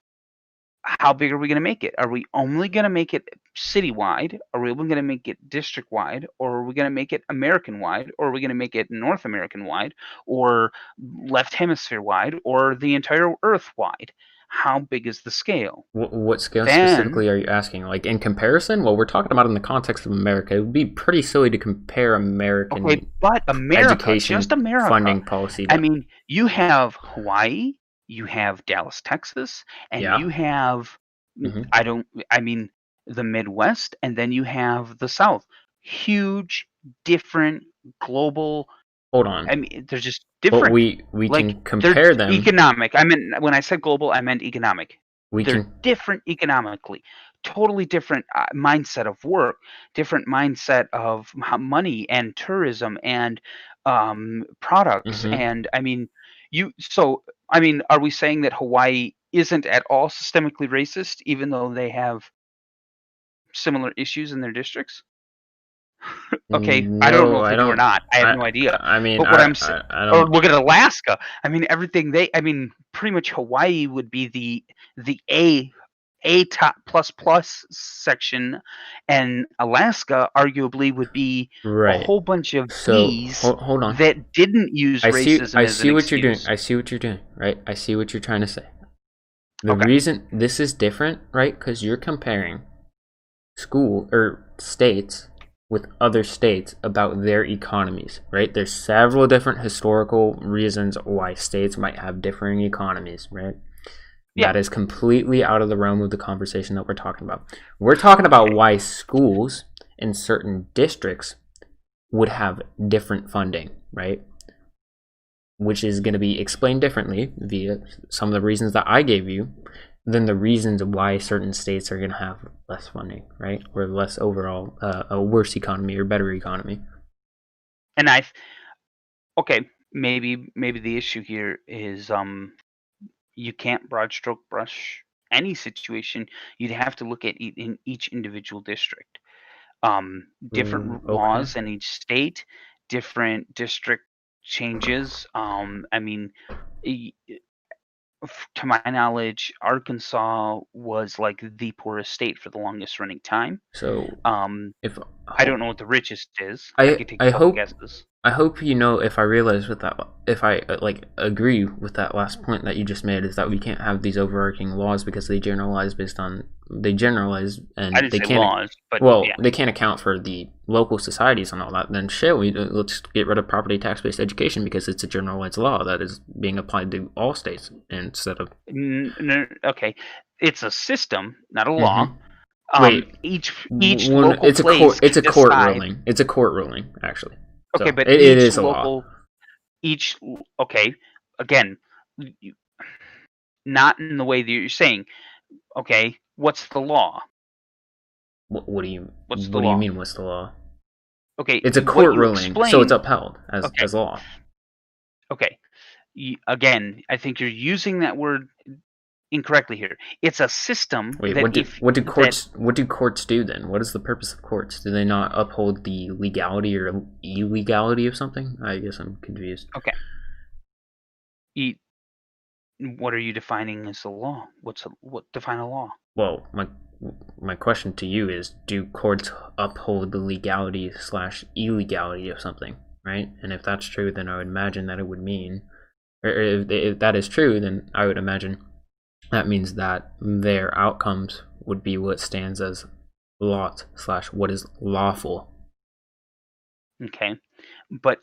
how big are we going to make it? Are we only going to make it citywide? Are we only going to make it district wide? Or are we going to make it American wide? Or are we going to make it North American wide? Or left hemisphere wide? Or the entire Earth wide? How big is the scale? What scale specifically are you asking? Like in comparison? Well, we're talking about in the context of America. It would be pretty silly to compare American but America, education just America, funding policy. I mean, you have Hawaii, you have Dallas, Texas, and you have the Midwest, and then you have the South. Huge, different, global. Hold on. I mean, they're just different. But we can compare them. Economic. I mean, when I said global, I meant economic. They're can different economically. Totally different mindset of work, different mindset of money and tourism and products. And I mean, are we saying that Hawaii isn't at all systemically racist, even though they have similar issues in their districts? Okay, I don't know No, if I they do or don't. not. I have no idea. I mean, But what I'm saying, I or don't. look at Alaska. I mean, everything I mean, pretty much Hawaii would be the A top plus plus section, and Alaska arguably would be a Right. whole bunch of So B's hold on. that didn't use racism I as an see what you're doing. excuse. I see what you're doing. Right. I see what you're trying to say. The Okay. reason this is different, right? Because you're comparing school or states with other states about their economies, right? There's several different historical reasons why states might have differing economies, right? Yeah. That is completely out of the realm of the conversation that we're talking about. We're talking about Okay. why schools in certain districts would have different funding, right? Which is going to be explained differently via some of the reasons that I gave you than the reasons why certain states are going to have less funding, right? Or less overall, a worse economy or better economy. And okay, maybe the issue here is you can't broad stroke brush any situation. You'd have to look at in each individual district. Different Okay. laws in each state, different district changes. I mean, y- to my knowledge, Arkansas was like the poorest state for the longest running time. So Um, if I don't know what the richest is. I I could take a I couple hope guesses. I hope you know if I realize with that if I like agree with that last point that you just made is that we can't have these overarching laws because they generalize I and didn't say laws, but yeah. they can't account for the local societies and all that. Then shit, let's get rid of property tax based education because it's a generalized law that is being applied to all states instead of. No, okay, it's a system, not a law. Mm-hmm. Wait, Each local place it's a can court decide. ruling. It's a court ruling actually. Okay, So but it is a law. each okay, again, you- not in the way that you're saying. Okay, what's the law? What's the what do you law? mean? What's the law? Okay, It's a what court you ruling, so it's explained. upheld Okay, as law. okay. Again, I think you're using that word incorrectly here. It's a system Wait, that if that what do courts do then? What is the purpose of courts? Do they not uphold the legality or illegality of something? I guess I'm confused. okay. You, what are you defining as the law? What define a law? Well, my question to you is: do courts uphold the legality slash illegality of something? Right? And if that's true, then I would imagine that it would mean, or if that is true, then I would imagine that means that their outcomes would be what stands as law slash what is lawful. Okay, but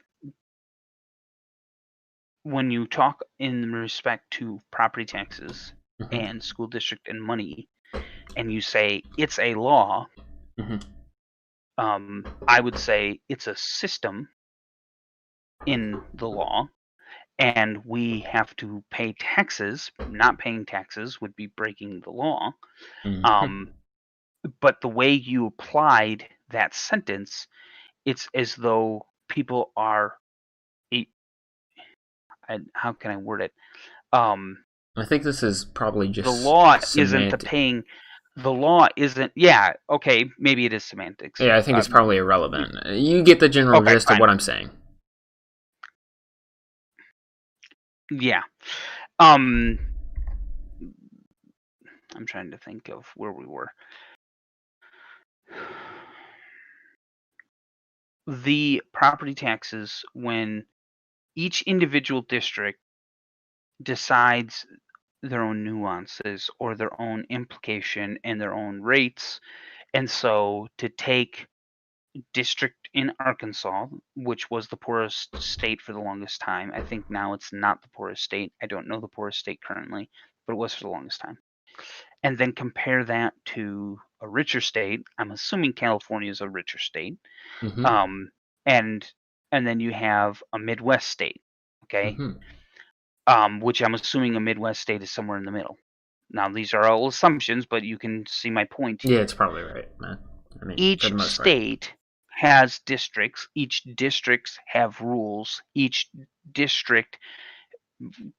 when you talk in respect to property taxes Mm-hmm. and school district and money, and you say it's a law, Mm-hmm. I would say it's a system in the law, and we have to pay taxes. Not paying taxes would be breaking the law. Mm-hmm. Um, but the way you applied that sentence, it's as though people are. How can I word it? Um, I think this is probably the just law isn't the semantic. paying. The law isn't. Yeah. Okay. Maybe it is semantics. Yeah, I think it's probably irrelevant. You get the general Okay. gist of Fine. what I'm saying. Yeah. Um, I'm trying to think of where we were. The property taxes, when each individual district decides their own nuances or their own implication and their own rates. And so to take district in Arkansas, which was the poorest state for the longest time, I think now it's not the poorest state. I don't know the poorest state currently, but it was for the longest time. And then compare that to a richer state. I'm assuming California is a richer state. Mm-hmm. Um, and and then you have a Midwest state, okay? Mm-hmm. Which I'm assuming a Midwest state is somewhere in the middle. Now, these are all assumptions, but you can see my point Yeah, here. it's probably right, man. I mean, for Each the most part. state has districts, each districts have rules, each district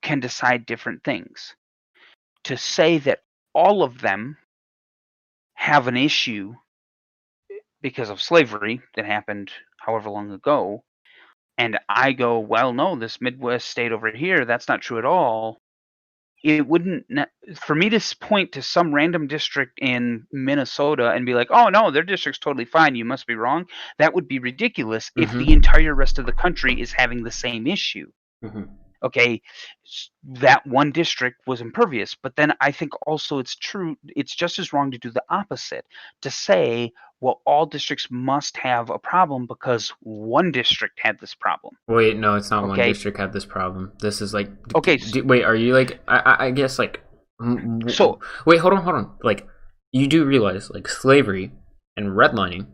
can decide different things. To say that all of them have an issue because of slavery that happened however long ago, and I go, well, no, this Midwest state over here, that's not true at all. It wouldn't for me to point to some random district in Minnesota and be like, "Oh no, their district's totally fine. You must be wrong." That would be ridiculous if the entire rest of the country is having the same issue. Okay, that one district was impervious, but then I think also it's true. It's just as wrong to do the opposite, to say, well, all districts must have a problem because one district had this problem. Wait, no, it's not one Okay. district had this problem. This is like, Okay, wait, are you like, I guess like, so wait, hold on. Like, you do realize like slavery and redlining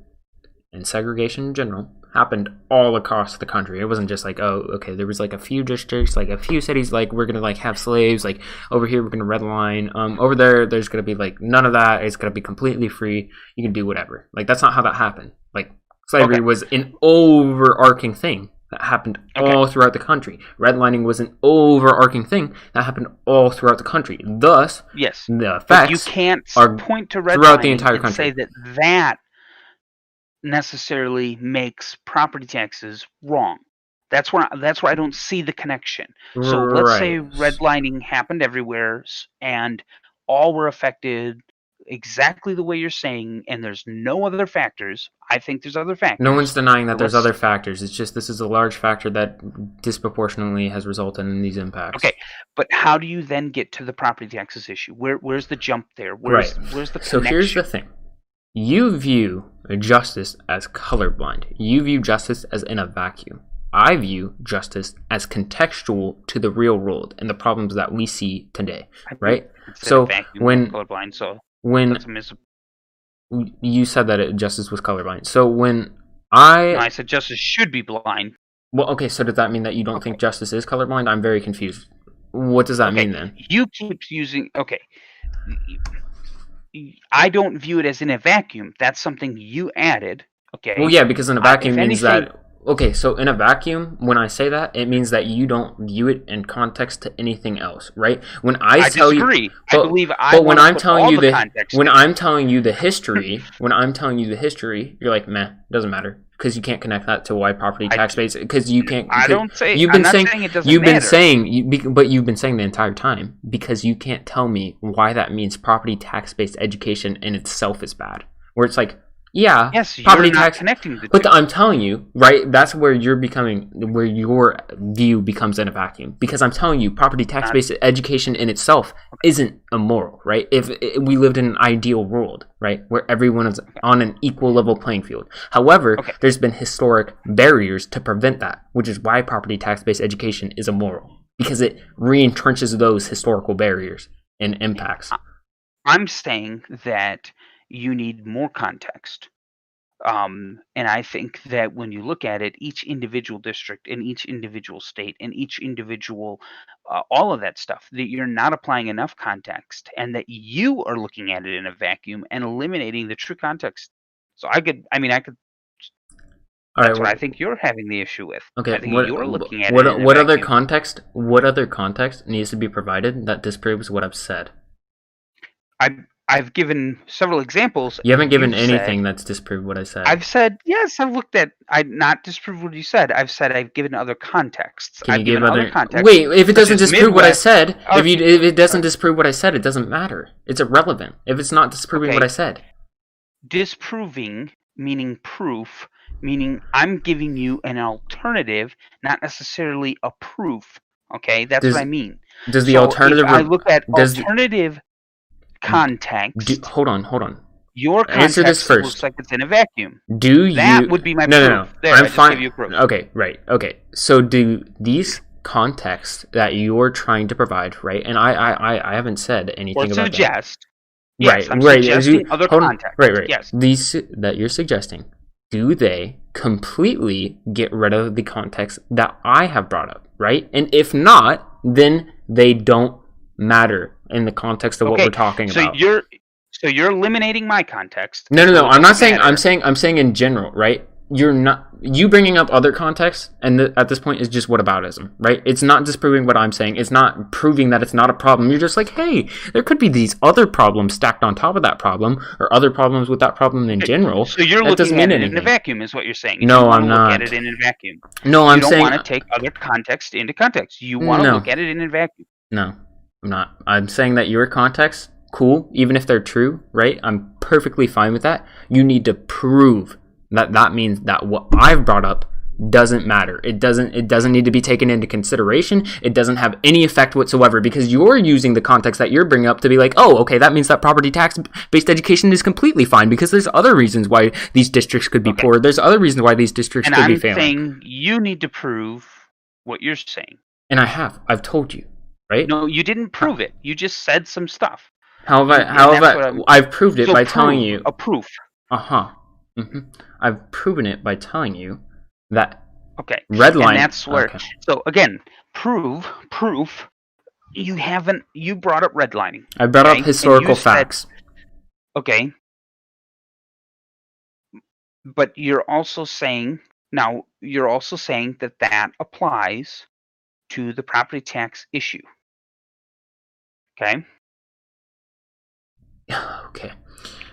and segregation in general happened all across the country. It wasn't just like, oh, okay, there was like a few districts, like a few cities, like we're gonna like have slaves, like over here we're gonna redline, over there's gonna be like none of that. It's gonna be completely free. You can do whatever. Like that's not how that happened. Like slavery was an overarching thing that happened all throughout the country. Redlining was an overarching thing that happened all throughout the country. Thus, yes, the effects you can't point to redlining throughout the entire country. And say that necessarily makes property taxes wrong. That's where I don't see the connection. So let's say redlining happened everywhere and all were affected exactly the way you're saying, and there's no other factors. I think there's other factors. No one's denying that there's other factors. It's just this is a large factor that disproportionately has resulted in these impacts. Okay, but how do you then get to the property taxes issue? Where's the jump there? Where's the connection? So here's the thing. You view justice as colorblind. You view justice as in a vacuum. I view justice as contextual to the real world and the problems that we see today, right? So when colorblind, you said that justice was colorblind. So when no, I said justice should be blind. Well, okay, so does that mean that you don't think justice is colorblind? I'm very confused. What does that mean then? You keep using I don't view it as in a vacuum. That's something you added. Okay. Well, yeah, because in a vacuum means that. Okay, so in a vacuum, when I say that, it means that you don't view it in context to anything else, right? When I tell disagree. You, I believe but when I'm telling you when I'm telling you the history, you're like, meh, doesn't matter. Because you can't connect that to why property tax base. Because you can't. I don't say. You've been saying it doesn't you've matter. been saying, but you've been saying the entire time because you can't tell me why that means property tax based education in itself is bad. Where it's like, yeah, yes, property you're not tax connecting the two. But I'm telling you, right? That's where your view becomes in a vacuum. Because I'm telling you, property tax based education in itself isn't immoral, right? If we lived in an ideal world, right, where everyone is on an equal level playing field. However, there's been historic barriers to prevent that, which is why property tax based education is immoral, because it re-entrenches those historical barriers and impacts. I'm saying that you need more context. And I think that when you look at it, each individual district and each individual state and each individual, all of that stuff, that you're not applying enough context and that you are looking at it in a vacuum and eliminating the true context. So I could. That's what I think you're having the issue with. Okay, I think you're looking at it. What other context? What other context needs to be provided that disproves what I've said? I've given several examples. You haven't given anything that's disproved what I said. I've said, yes, I've looked at, I've not disproved what you said. I've said I've given other contexts. Can you give other contexts? Wait, if it doesn't disprove what I said, if it doesn't disprove what I said, it doesn't matter. It's irrelevant if it's not disproving what I said. Disproving, meaning proof, meaning I'm giving you an alternative, not necessarily a proof. Okay, that's what I mean. Does the alternative... If I look at alternative... context. Hold on. Your context answer this first. Looks like it's in a vacuum. That would be my proof. No. There, I'm I fine. Give you a proof. Okay, right. Okay. So do these contexts that you're trying to provide, right? And I haven't said anything about suggest. That. Yes, I'm suggesting other contexts. Right. Yes. These that you're suggesting, do they completely get rid of the context that I have brought up, right? And if not, then they don't matter in the context of what we're talking about. So you're eliminating my context. No. I'm not saying. I'm saying in general, right? you bringing up other contexts, and at this point is just whataboutism, right? It's not disproving what I'm saying. It's not proving that it's not a problem. You're just like, hey, there could be these other problems stacked on top of that problem, or other problems with that problem in general. So you're that doesn't looking mean at it anything. in a vacuum, is what you're saying. No, you want I'm to look not. at it in a vacuum. No, You I'm don't saying want to take other context into context. You want to no. look at it in a vacuum. No, I'm not. I'm saying that your contexts, cool, even if they're true, right? I'm perfectly fine with that. You need to prove that means that what I've brought up doesn't matter. It doesn't need to be taken into consideration. It doesn't have any effect whatsoever, because you're using the context that you're bringing up to be like, oh, okay, that means that property tax based education is completely fine, because there's other reasons why these districts could be poor. There's other reasons why these districts could be failing. And I'm saying you need to prove what you're saying. And I've told you, right? No, you didn't prove it. You just said some stuff. I've proved it by telling you a proof. Mm-hmm. I've proven it by telling you that redlining. And that's where. Okay. So again, proof. You brought up redlining. I brought up historical facts. Okay. But you're also saying that applies to the property tax issue. Okay. Okay.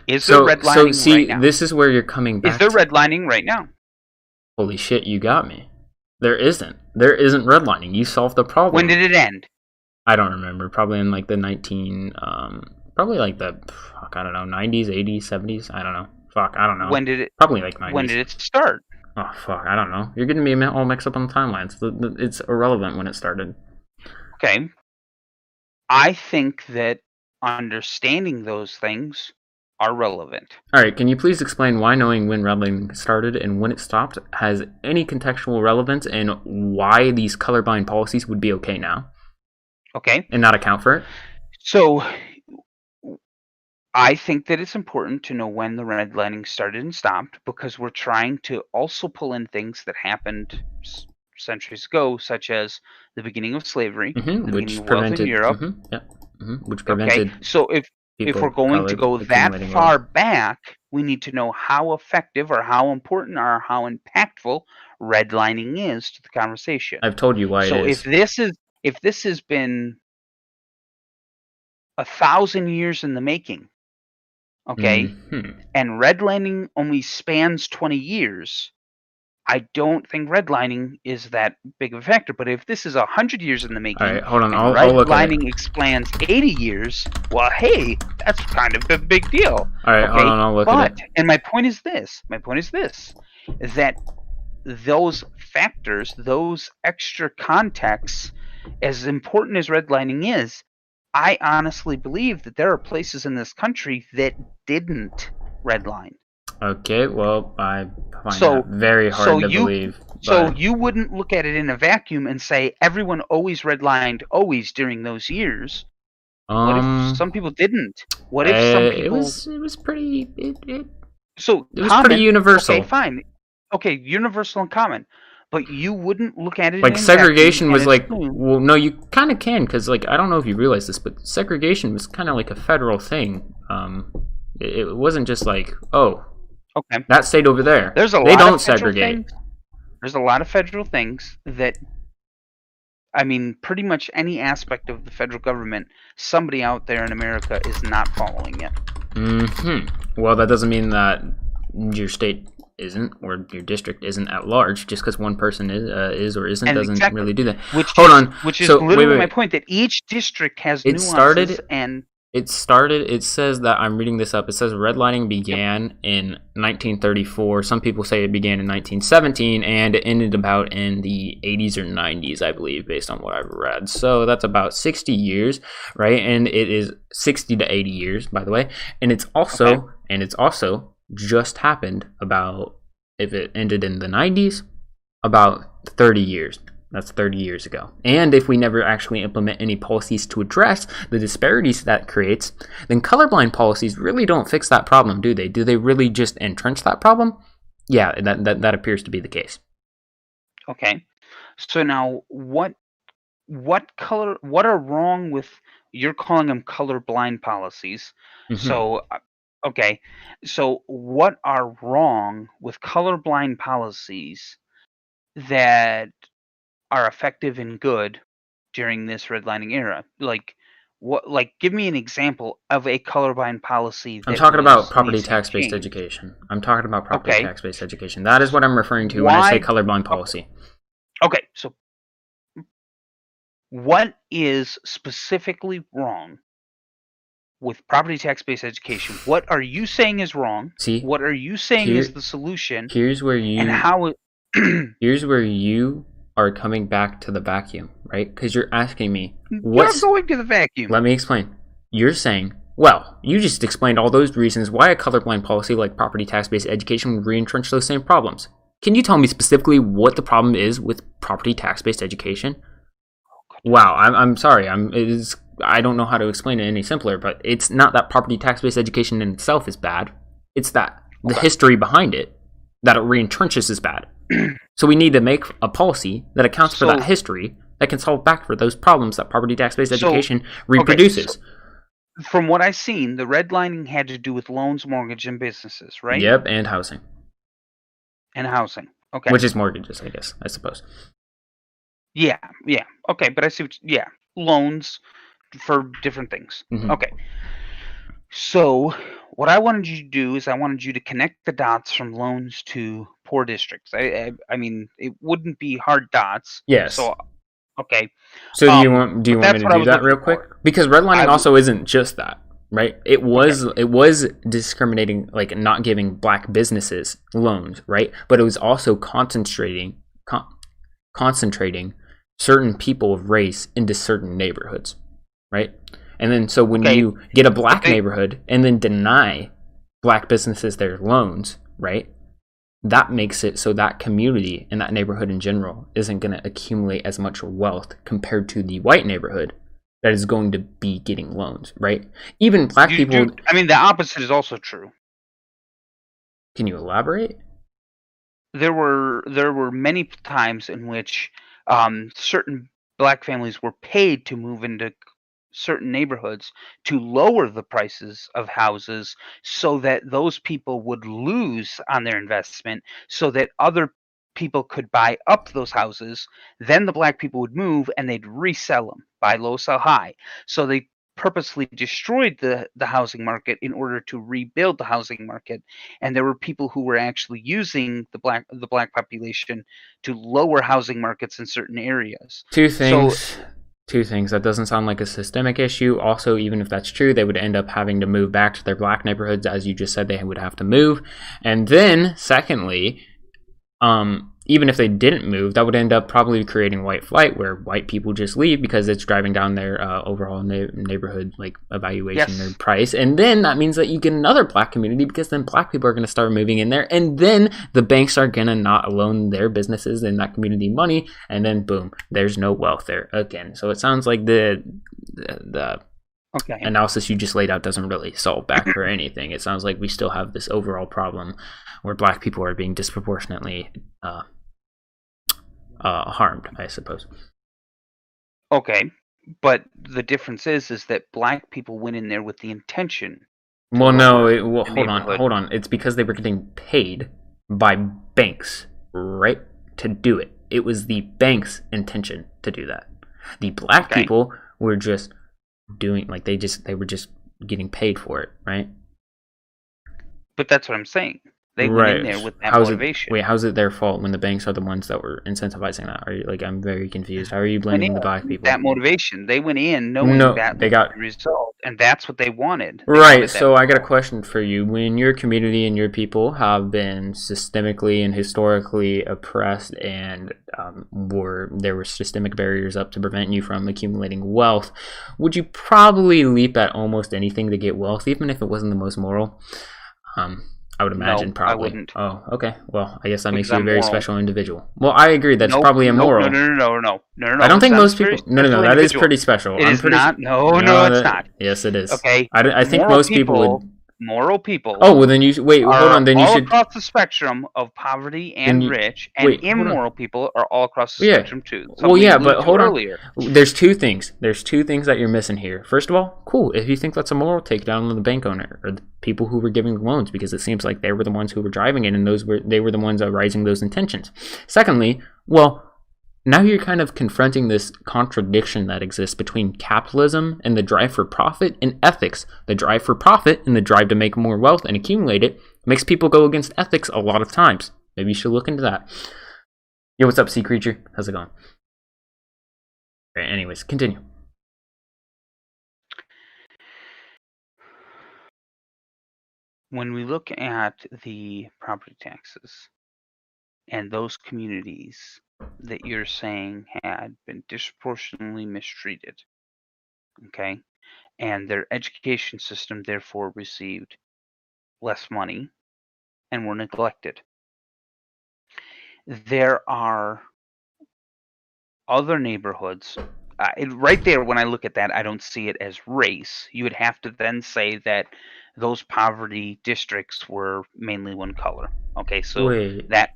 Is there redlining right now? This is where you're coming back. Is there redlining right now? Holy shit, you got me. There isn't. There isn't redlining. You solved the problem. When did it end? I don't remember. Probably in like the probably like the, I don't know, 90s, 80s, 70s. I don't know. I don't know. When did it? Probably like 90s. When did it start? Oh, I don't know. You're getting me all mixed up on the timelines. It's irrelevant when it started. Okay. I think that understanding those things are relevant. All right, can you please explain why knowing when redlining started and when it stopped has any contextual relevance, and why these colorblind policies would be okay now? Okay. And not account for it? So I think that it's important to know when the redlining started and stopped, because we're trying to also pull in things that happened centuries ago, such as the beginning of slavery, which prevented in Europe. Which prevented. Okay. So if we're going to go that far back, we need to know how effective or how important or how impactful redlining is to the conversation. I've told you why it is. So if this has been 1,000 years in the making, okay, and redlining only spans 20 years, I don't think redlining is that big of a factor. But if this is 100 years in the making, all right, hold on, and redlining expands 80 years, well, hey, that's kind of a big deal. All right, hold on, I'll look at it. And my point is this, is that those factors, those extra contexts, as important as redlining is, I honestly believe that there are places in this country that didn't redline. Okay, well, I find that very hard to believe. So you wouldn't look at it in a vacuum and say everyone always redlined during those years. What if some people didn't? What if some people? It was pretty. It was pretty universal. Okay, fine. Okay, universal and common. But you wouldn't look at it like segregation was like, well, no, you kind of can, because like, I don't know if you realize this, but segregation was kind of like a federal thing. It wasn't just like, oh, okay, that stayed over there. They don't segregate. There's a lot of federal things that, I mean, pretty much any aspect of the federal government, somebody out there in America is not following it. Well, that doesn't mean that your state isn't, or your district isn't at large. Just because one person is or isn't doesn't really do that. Which is literally my point, that each district has nuances. It says that, I'm reading this up, it says redlining began in 1934. Some people say it began in 1917, and it ended about in the 80s or 90s, I believe, based on what I've read. So that's about 60 years, right? And it is 60 to 80 years, by the way. And it's also just happened about, if it ended in the 90s, about 30 years. That's 30 years ago. And if we never actually implement any policies to address the disparities that creates, then colorblind policies really don't fix that problem, do they? Do they really just entrench that problem? Yeah, that appears to be the case. Okay. So now what are wrong with, you're calling them colorblind policies. So Okay. So what are wrong with colorblind policies that are effective and good during this redlining era? Like what give me an example of a colorblind policy I'm that talking about property needs to be tax-based changed. education. I'm talking about property Okay. tax-based education. That is what I'm referring to when I say Why colorblind policy. Okay, so what is specifically wrong with property tax-based education? What are you saying is wrong? See, What are you saying is here, the solution? here's where And you, how it here's where you are coming back to the vacuum, right? Because you're asking me, You're going to the vacuum. let me explain. You're saying, well, you just explained all those reasons why a colorblind policy like property tax-based education would re-entrench those same problems. Can you tell me specifically what the problem is with property tax-based education? Wow, I'm sorry. I don't know how to explain it any simpler, but it's not that property tax-based education in itself is bad. It's that the history behind it, that it re-entrenches, is bad. So we need to make a policy that accounts for that history that can solve back for those problems that property tax-based education reproduces. From what I've seen, the redlining had to do with loans, mortgage, and businesses, right? Yep, and housing. And housing. Okay. Which is mortgages, I suppose. Yeah. Okay, but I see loans for different things. Mhm. Okay. So, what I wanted you to do is I wanted you to connect the dots from loans to poor districts. I mean, it wouldn't be hard dots. Yes. So, okay. So do you want me to do that real quick? Because redlining also isn't just that, right? It was discriminating, like not giving black businesses loans, right? But it was also concentrating certain people of race into certain neighborhoods, right? And then so when you get a black neighborhood and then deny black businesses their loans, right? That makes it so that community and that neighborhood in general isn't going to accumulate as much wealth compared to the white neighborhood that is going to be getting loans, right? Even black people... I mean, the opposite is also true. Can you elaborate? There were many times in which certain black families were paid to move into certain neighborhoods to lower the prices of houses so that those people would lose on their investment so that other people could buy up those houses. Then the black people would move and they'd resell them, buy low, sell high. So they purposely destroyed the housing market in order to rebuild the housing market. And there were people who were actually using the black population to lower housing markets in certain areas. Two things. That doesn't sound like a systemic issue. Also, even if that's true, they would end up having to move back to their black neighborhoods. As you just said, they would have to move. And then, secondly, even if they didn't move, that would end up probably creating white flight, where white people just leave because it's driving down their overall neighborhood like evaluation or price. And then that means that you get another black community because then black people are going to start moving in there, and then the banks are going to not loan their businesses in that community money, and then boom, there's no wealth there again. So it sounds like the analysis you just laid out doesn't really solve back for anything. It sounds like we still have this overall problem where black people are being disproportionately harmed, I suppose. Okay, but the difference is that black people went in there with the intention. Well, no, hold on. It's because they were getting paid by banks, right, to do it. It was the bank's intention to do that. The black people were just doing, like, they were just getting paid for it, right? But that's what I'm saying. They went in there with that motivation. How's it their fault when the banks are the ones that were incentivizing that? Are you I'm very confused. How are you blaming the black people? That motivation. They went in knowing that they got the result, and that's what they wanted. Right. So I got a question for you. When your community and your people have been systemically and historically oppressed, and there were systemic barriers up to prevent you from accumulating wealth, would you probably leap at almost anything to get wealth, even if it wasn't the most moral? I would imagine probably. I wouldn't. Oh, okay. Well, I guess that makes you a very special individual. Well, I agree. That's probably immoral. No. I don't think most people. No. That is pretty special. It is not. No, it's not. Yes, it is. Okay. I think most people would. moral people Oh, well then you should, wait, hold are on, then you all should, across the spectrum of poverty then and you, rich, and wait, hold on. immoral people are all across the Well, yeah. spectrum too. Well, Something you yeah, alluded but to hold on. earlier. There's two things. There's two things that you're missing here. First of all, cool. If you think that's immoral, take it down on the bank owner or the people who were giving the loans, because it seems like they were the ones who were driving it, and they were the ones raising those intentions. Secondly, well, now you're kind of confronting this contradiction that exists between capitalism and the drive for profit and ethics. The drive for profit and the drive to make more wealth and accumulate it makes people go against ethics a lot of times. Maybe you should look into that. Yo, what's up, sea creature? How's it going? Right, anyways, continue. When we look at the property taxes and those communities that you're saying had been disproportionately mistreated, okay, and their education system therefore received less money and were neglected, there are other neighborhoods. Right there, when I look at that, I don't see it as race. You would have to then say that those poverty districts were mainly one color. Okay, so Wait, that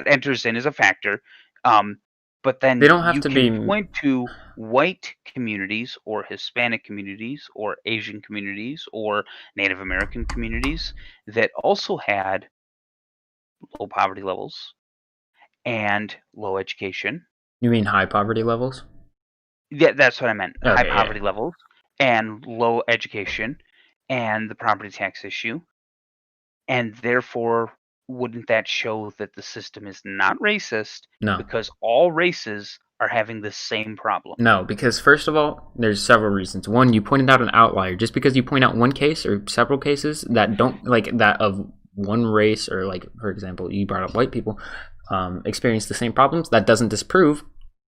enters in as a factor. But they then don't have you to can be. point to white communities or Hispanic communities or Asian communities or Native American communities that also had low poverty levels and low education. You mean high poverty levels? Yeah, that's what I meant. High Okay, poverty yeah. levels and low education and the property tax issue. And therefore, wouldn't that show that the system is not racist No. because all races are having the same problem? No, because first of all, there's several reasons. One, you pointed out an outlier. Just because you point out one case or several cases that don't, like, that of one race, or, like, for example, you brought up white people experience the same problems, that doesn't disprove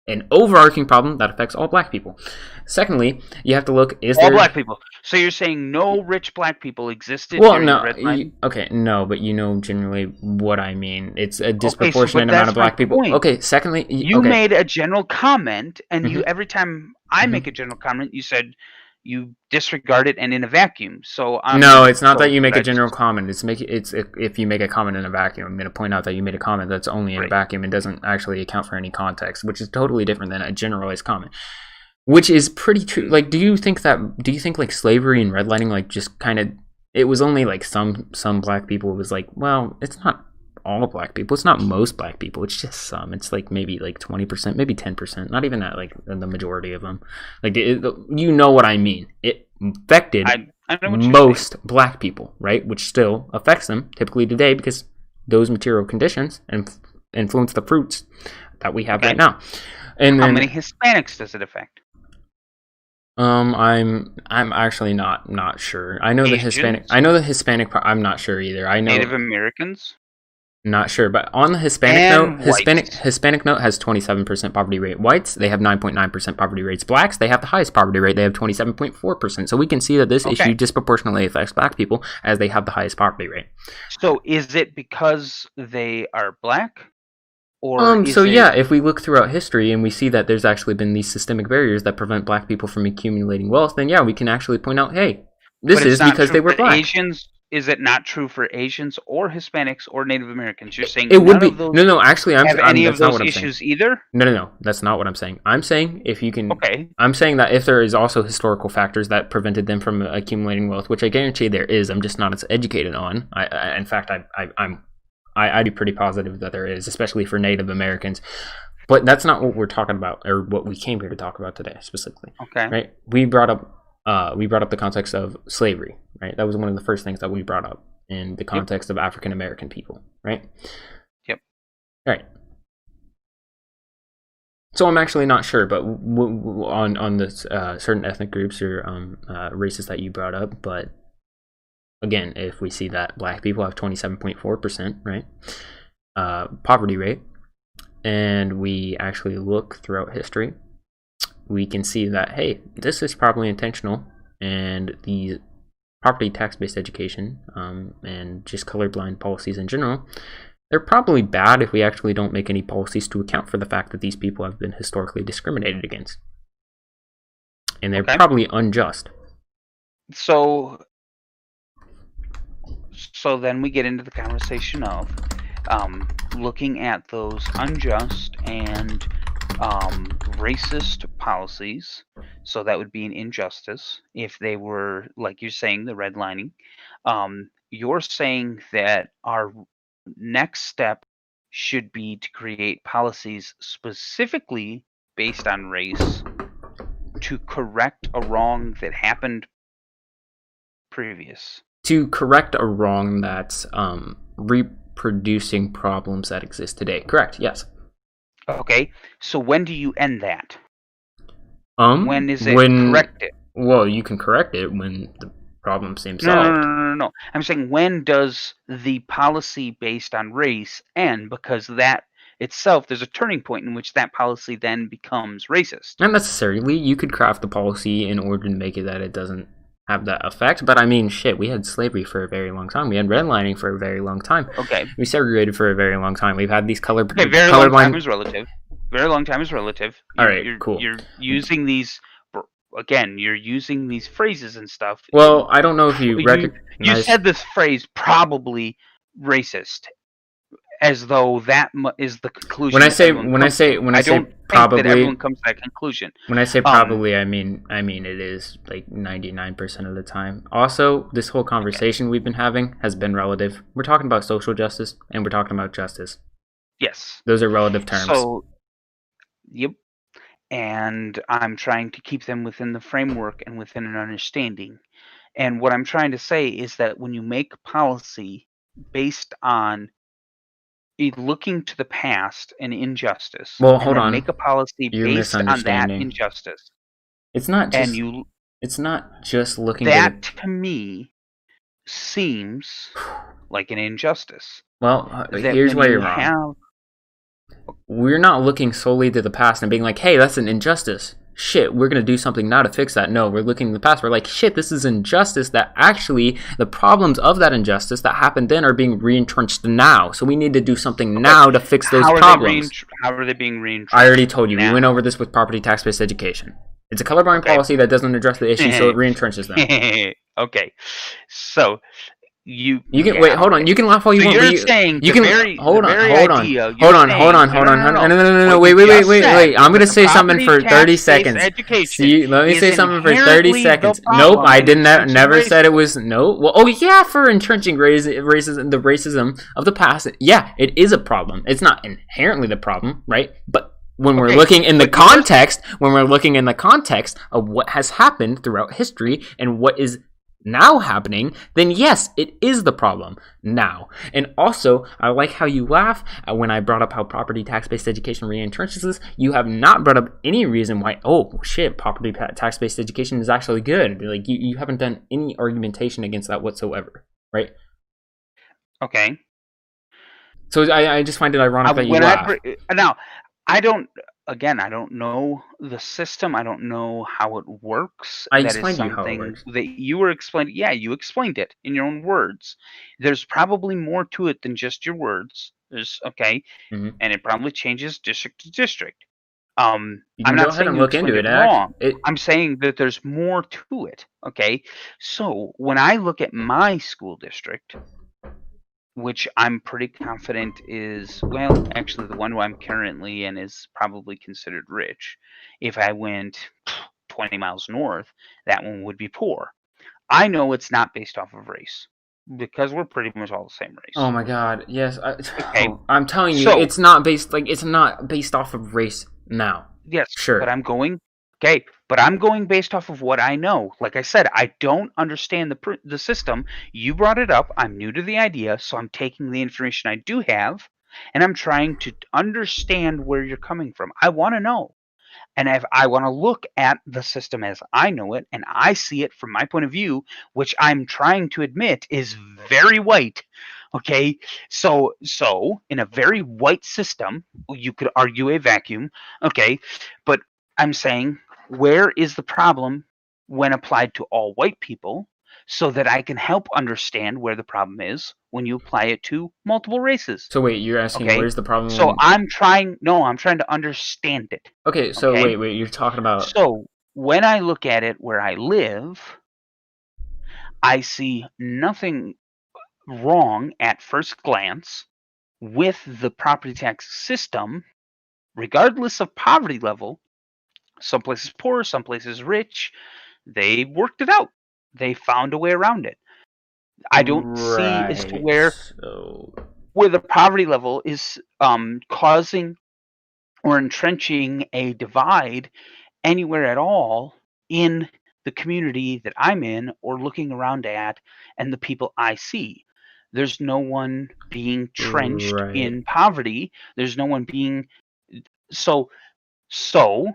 an overarching problem that affects all black people. Secondly, you have to look, is All there... black people. So you're saying no rich black people existed Well, during no, the redlining? okay, no, but you know generally what I mean. It's a Okay, disproportionate but amount of that's my black people. point. Okay, secondly, You okay. made a general comment, and Mhm. you every time I Mhm. make a general comment, you said you disregard it and in a vacuum. So No, it's not that you make should a I just general comment. It's if you make a comment in a vacuum. I'm going to point out that you made a comment that's only in a right? vacuum and doesn't actually account for any context, which is totally different than a generalized comment. Which is pretty true. Like, do you think like slavery and redlining, like, just kind of, it was only like some black people? It was like, well, it's not all black people. It's not most black people. It's just some. It's like maybe like 20%, maybe 10%. Not even that. Like the majority of them. Like, you know what I mean? It affected I know what you're saying. most black people, right? Which still affects them typically today because those material conditions influence the fruits that we have Okay. right now. And How then, many Hispanics does it affect? I'm actually not sure. I know the Hispanic. Asians? I know the Hispanic part. I'm not sure either. I know. Native Americans? Not sure, but on the Hispanic And note, whites. Hispanic note has 27% poverty rate. Whites, they have 9.9% poverty rates. Blacks, they have the highest poverty rate. They have 27.4%. So we can see that this issue disproportionately affects black people as they have the highest poverty rate. So is it because they are black? Or is So it yeah, if we look throughout history and we see that there's actually been these systemic barriers that prevent black people from accumulating wealth, then yeah, we can actually point out, hey, this is because they were black. Asians? Is it not true for Asians or Hispanics or Native Americans? You're saying It would be of those no. Actually, have any of that's not those what I'm saying. issues either? No. That's not what I'm saying. I'm saying if you can. Okay. I'm saying that if there is also historical factors that prevented them from accumulating wealth, which I guarantee there is, I'm just not as educated on. In fact, I'd be pretty positive that there is, especially for Native Americans. But that's not what we're talking about, or what we came here to talk about today specifically. Okay. Right? We brought up the context of slavery. Right? That was one of the first things that we brought up in the context of African American people. Right? Yep. Right. So I'm actually not sure, but on the certain ethnic groups or races that you brought up, but again, if we see that black people have 27.4%, right, poverty rate, and we actually look throughout history, we can see that, hey, this is probably intentional, and the property tax-based education and just colorblind policies in general, they're probably bad if we actually don't make any policies to account for the fact that these people have been historically discriminated against. And they're probably unjust. So so then we get into the conversation of looking at those unjust and racist policies. So that would be an injustice if they were, like you're saying, the redlining. You're saying that our next step should be to create policies specifically based on race to correct a wrong that happened previous. To correct a wrong that's reproducing problems that exist today. Correct, yes. Okay, so when do you end that? When is it when corrected? Well, you can correct it when the problem seems No, solved. no. I'm saying, when does the policy based on race end? Because that itself, there's a turning point in which that policy then becomes racist. Not necessarily. You could craft the policy in order to make it that it doesn't have that effect. But I mean, shit, we had slavery for a very long time. We had redlining for a very long time. Okay. We segregated for a very long time. We've had these very long time is relative. Very long time is relative. All right, cool. You're using these, again, you're using these phrases and stuff. Well, I don't know if you recognize... You said this phrase, probably racist, as though that is the conclusion. When I say probably, that everyone comes to that conclusion. When I say probably, I mean it is like 99% of the time. Also, this whole conversation we've been having has been relative. We're talking about social justice and we're talking about justice. Yes. Those are relative terms. So, yep. And I'm trying to keep them within the framework and within an understanding. And what I'm trying to say is that when you make policy based on looking to the past and injustice, well, hold on, make a policy based on that injustice. It's not just. It's not just looking. That to me seems like an injustice. Well, here's where you're wrong. We're not looking solely to the past and being like, "Hey, that's an injustice. Shit, we're going to do something now to fix that." No, we're looking to the past. We're like, shit, this is injustice that actually the problems of that injustice that happened then are being reentrenched now. So we need to do something now to fix those problems. How are they being reentrenched? I already told you. We went over this with property tax-based education. It's a colorblind policy that doesn't address the issue, so it reentrenches them. Okay. So... You can wait. Hold on. You can laugh all you want. You're saying you can hold on. Hold on. No, wait. I'm gonna say something for 30 seconds. See, let me say something for 30 seconds. Nope, I didn't. Never said it was. No. Well, oh yeah, for entrenching racism, the racism of the past. Yeah, it is a problem. It's not inherently the problem, right? But when we're looking in the context, of what has happened throughout history and what is now happening, then yes, it is the problem now. And also, I like how you laugh when I brought up how property tax-based education reentrenches this. You have not brought up any reason why, oh shit, property tax-based education is actually good. Like, you haven't done any argumentation against that whatsoever, right? Okay. So I just find it ironic that you laugh. Now, I don't know the system. I don't know how it works. I explained you how it works. That you were explaining. Yeah, you explained it in your own words. There's probably more to it than just your words. And it probably changes district to district. I'm not saying you explained it wrong. I'm saying that there's more to it. Okay, so when I look at my school district, which I'm pretty confident is, well, actually the one where I'm currently in is probably considered rich. If I went 20 miles north, that one would be poor. I know it's not based off of race, because we're pretty much all the same race. Oh my god, yes. I'm telling you, it's not based off of race now. Yes, sure. But I'm going based off of what I know. Like I said, I don't understand the system. You brought it up. I'm new to the idea, so I'm taking the information I do have, and I'm trying to understand where you're coming from. I want to know. And if I want to look at the system as I know it, and I see it from my point of view, which I'm trying to admit is very white, okay? So in a very white system, you could argue a vacuum, okay? But I'm saying, where is the problem when applied to all white people, so that I can help understand where the problem is when you apply it to multiple races? So wait, you're asking where's the problem? So I'm trying to understand it. Okay, so wait, you're talking about... So when I look at it where I live, I see nothing wrong at first glance with the property tax system, regardless of poverty level. Some places poor, some places rich. They worked it out. They found a way around it. I don't see as to Right. So where the poverty level is causing or entrenching a divide anywhere at all in the community that I'm in or looking around at and the people I see. There's no one being trenched right. in poverty. There's no one being so so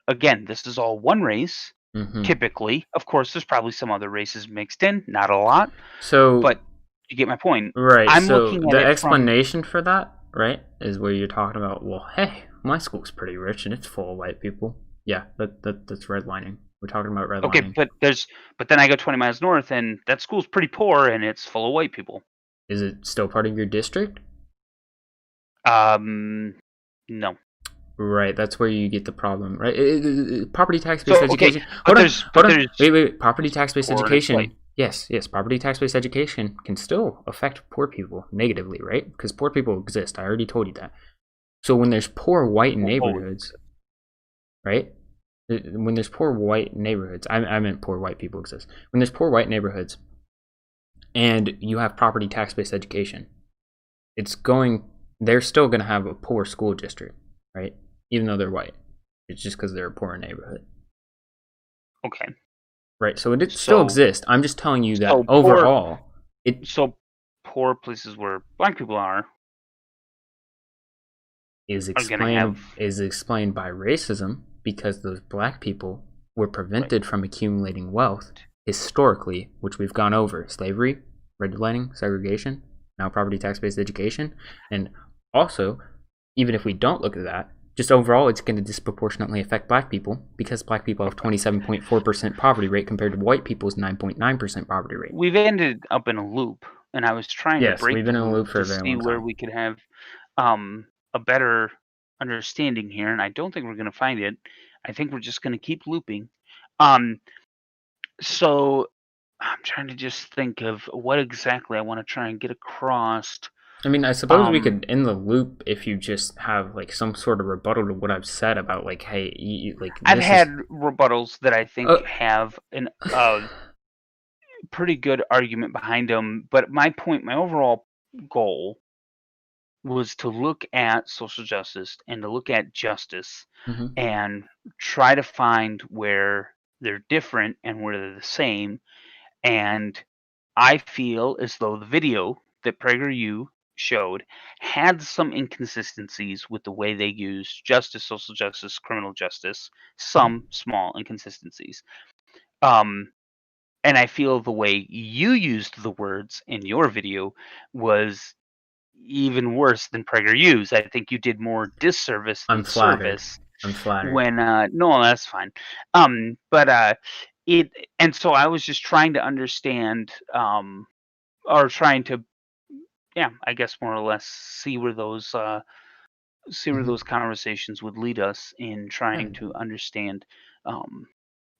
again, this is all one race. Mm-hmm. Typically, of course, there's probably some other races mixed in, not a lot, So but you get my point. right. I'm So looking at the it from explanation for that, right, is where you're talking about. Well, hey, my school's pretty rich and it's full of white people. Yeah, that's redlining. We're talking about okay, redlining. but then I go 20 miles north and that school's pretty poor and it's full of white people. Is it still part of your district? No. Right, that's where you get the problem, right? Property tax-based So okay, education. Hold on, but hold on. there's Wait. Property tax-based poor and it's white. education. Yes. Property tax-based education can still affect poor people negatively, right? Because poor people exist. I already told you that. So when there's poor white Oh, neighborhoods, right? When there's poor white neighborhoods, I meant poor white people exist. When there's poor white neighborhoods, and you have property tax-based education, they're still going to have a poor school district, right? Even though they're white. It's just because they're a poor neighborhood. okay. Right, so it still exists. I'm just telling you that So overall, poor places where black people are is gonna have explained by racism because those black people were prevented from accumulating wealth historically, which we've gone over: slavery, redlining, segregation, now property tax-based education, and also, even if we don't look at that, just overall, it's going to disproportionately affect black people because black people have 27.4% poverty rate compared to white people's 9.9% poverty rate. we've ended up in a loop, and I was trying to Yes, break we've the been in a loop loop for to a very see long where time. we could have a better understanding here, and I don't think we're gonna find it. I think we're just gonna keep looping. Um, so I'm trying to just think of what exactly I want to try and get across. I mean, I suppose we could end the loop if you just have like some sort of rebuttal to what I've said about like, hey, like I've this had is. rebuttals that I think have an pretty good argument behind them, but my overall goal was to look at social justice and to look at justice Mhm. and try to find where they're different and where they're the same. And I feel as though the video that PragerU showed had some inconsistencies with the way they use justice, social justice, criminal justice, some small inconsistencies. Um, and I feel the way you used the words in your video was even worse than PragerU's. I think you did more disservice I'm than flattered. service I'm flattered. when no, that's fine. But it and so I was just trying to understand or trying to yeah, I guess more or less see where Mhm. those conversations would lead us in trying Yeah. to understand um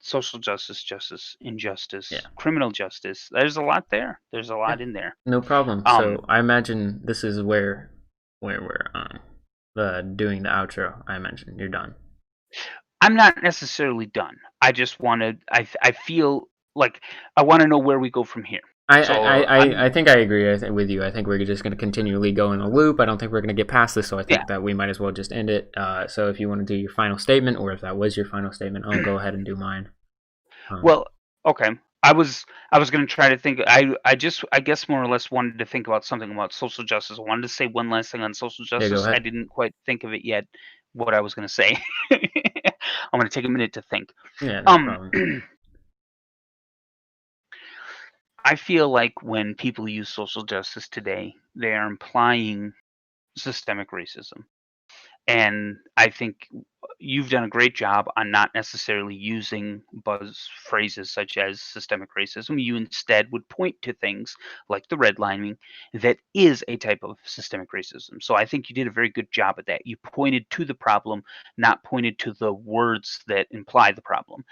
social justice, justice, Yeah. injustice, criminal justice. There's a lot there. There's a Yeah. lot in there. No problem. Um So I imagine this is where we're doing the outro. I imagine you're done. I'm not necessarily done. I just wanted I feel like I want to know where we go from here. So I think I agree with you. I think we're just going to continually go in a loop. I don't think we're going to get past this, so I yeah. think that we might as well just end it. So if you want to do your final statement, or if that was your final statement, I'll go ahead and do mine. Well, okay. I was going to try to think. I guess more or less wanted to think about something about social justice. I wanted to say one last thing on social Yeah, go justice. I ahead. didn't quite think of it yet. What I was going to say. I'm going to take a minute to think. Yeah, no Um, problem. I feel like when people use social justice today, they are implying systemic racism. And I think you've done a great job on not necessarily using buzz phrases such as systemic racism. You instead would point to things like the redlining that is a type of systemic racism. So I think you did a very good job at that. You pointed to the problem, not pointed to the words that imply the problem.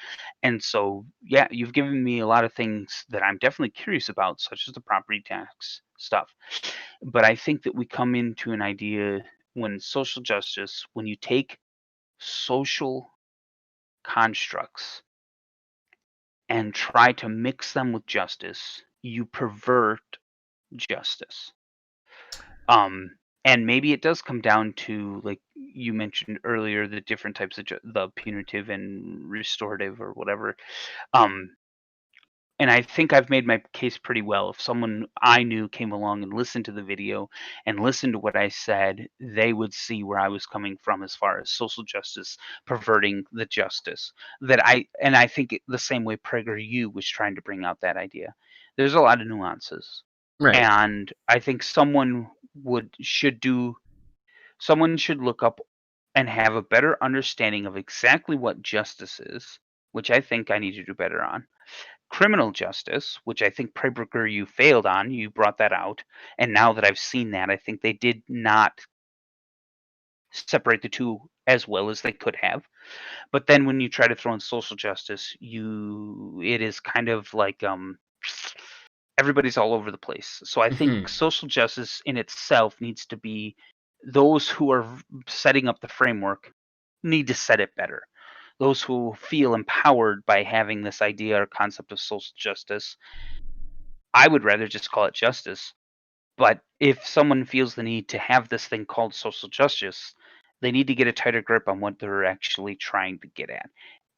And so, yeah, you've given me a lot of things that I'm definitely curious about, such as the property tax stuff. But I think that we come into an idea when social justice, when you take social constructs and try to mix them with justice, you pervert justice. And maybe it does come down to, like you mentioned earlier, the different types of the punitive and restorative or whatever. Um, And I think I've made my case pretty well. If someone I knew came along and listened to the video and listened to what I said, they would see where I was coming from as far as social justice perverting the justice that I think the same way PragerU was trying to bring out that idea. There's a lot of nuances. Right. And I think someone should look up and have a better understanding of exactly what justice is, which I think I need to do better on. Criminal justice, which I think Preberger you failed on, you brought that out, and now that I've seen that, I think they did not separate the two as well as they could have. But then when you try to throw in social justice, it is kind of like everybody's all over the place. So I think Hmm. social justice in itself needs to be those who are setting up the framework need to set it better. Those who feel empowered by having this idea or concept of social justice, I would rather just call it justice. But if someone feels the need to have this thing called social justice, they need to get a tighter grip on what they're actually trying to get at.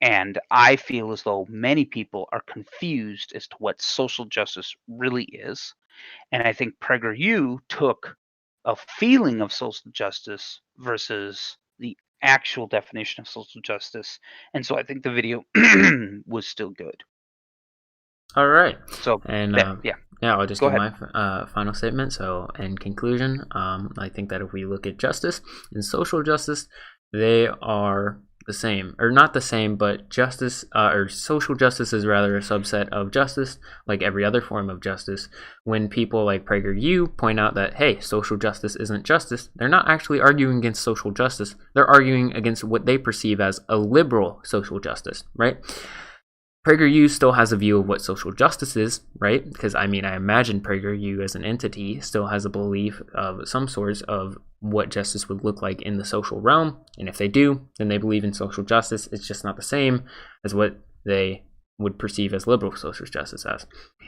And I feel as though many people are confused as to what social justice really is. And I think PragerU took a feeling of social justice versus the actual definition of social justice. And so I think the video was still good. All right. So And that, yeah, yeah, I'll just go give ahead. my final statement. So, in conclusion, I think that if we look at justice and social justice, they are the same, or not the same, but justice or social justice is rather a subset of justice, like every other form of justice. When people like PragerU point out that, hey, social justice isn't justice, they're not actually arguing against social justice. They're arguing against what they perceive as a liberal social justice, right? PragerU still has a view of what social justice is, right? Because I mean, I imagine PragerU as an entity still has a belief of some sorts of what justice would look like in the social realm. And if they do, then they believe in social justice. It's just not the same as what they would perceive as liberal social justice as.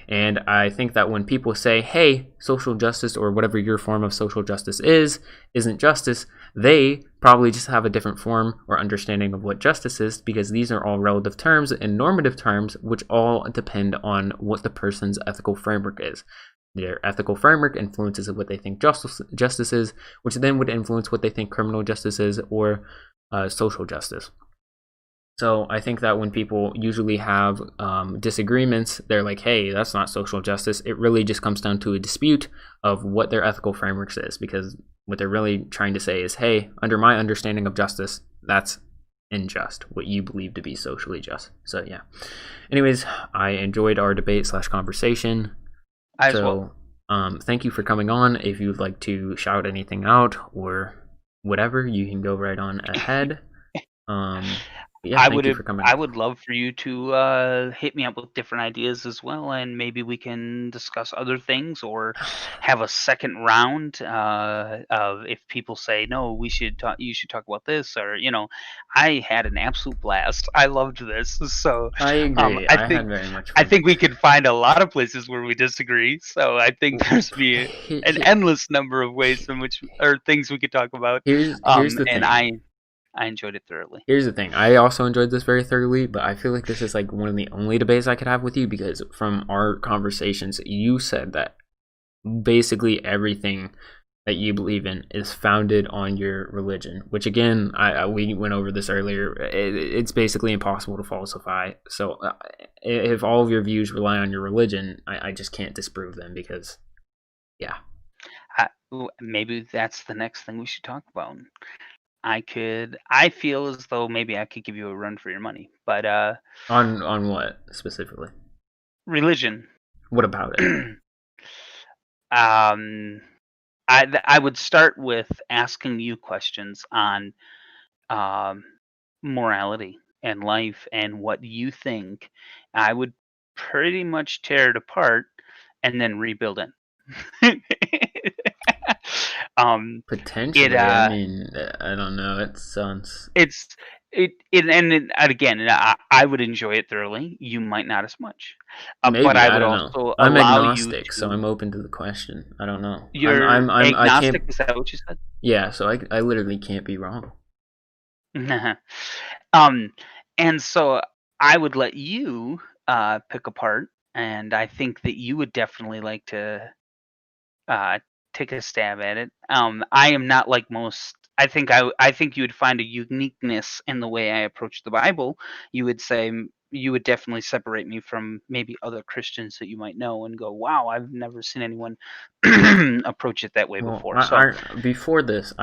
And I think that when people say, hey, social justice or whatever your form of social justice isn't justice, they probably just have a different form or understanding of what justice is, because these are all relative terms and normative terms which all depend on what the person's ethical framework is. Their ethical framework influences what they think justice is, which then would influence what they think criminal justice is or social justice. So I think that when people usually have disagreements, they're like, hey, that's not social justice. It really just comes down to a dispute of what their ethical framework is, because what they're really trying to say is, hey, under my understanding of justice, that's unjust, what you believe to be socially just. So yeah. Anyways, I enjoyed our debate / conversation. I as well. So thank you for coming on. If you'd like to shout anything out or whatever, you can go right on ahead. Yeah, thank you for coming I on. would love for you to hit me up with different ideas as well, and maybe we can discuss other things or have a second round of if people say no, you should talk about this, or I had an absolute blast. I loved this, so I agree. I I think had very much I fun. think we could find a lot of places where we disagree. So I think there's be an endless number of ways in which or things we could talk about. Here's the And thing. I enjoyed it thoroughly. Here's the thing. I also enjoyed this very thoroughly, but I feel like this is like one of the only debates I could have with you, because from our conversations, you said that basically everything that you believe in is founded on your religion, which again, we went over this earlier. It's basically impossible to falsify. So if all of your views rely on your religion, I just can't disprove them, because yeah. Maybe that's the next thing we should talk about. I feel as though maybe I could give you a run for your money, but On what specifically? religion. What about it? um, I would start with asking you questions on um, morality and life and what you think. I would pretty much tear it apart and then rebuild it. um, it Potentially, I mean, I don't know. It sounds it's and again, I would enjoy it thoroughly. You might not as much, but maybe, I I would don't know. also I'm allow you agnostic, so I'm to. open to the question. I don't know. You're I can't. agnostic. Is that what you said? Yeah, so I literally can't be wrong. um, and so I would let you pick apart, and I think that you would definitely like to uh, take a stab at it. I am not like most. I think you would find a uniqueness in the way I approach the Bible. You would say you would definitely separate me from maybe other Christians that you might know and go, "Wow, I've never seen anyone approach it that way Well, before." So before this,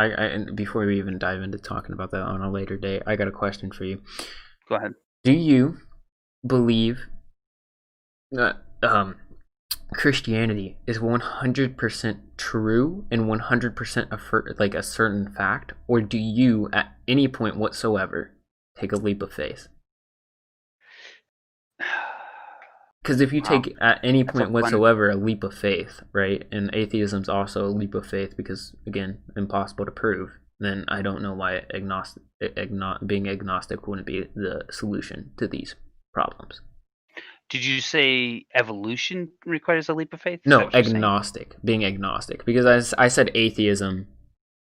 before we even dive into talking about that on a later date, I got a question for you. go ahead. Do you believe that Christianity is 100% true and 100% like a certain fact, or do you, at any point whatsoever, take a leap of faith? Because if you Wow, take at any that's a point fun. whatsoever a leap of faith, right, and atheism's also a leap of faith because, again, impossible to prove, then I don't know why being agnostic wouldn't be the solution to these problems. Did you say evolution requires a leap of faith? Is that No, what you're saying? being agnostic, because I said atheism,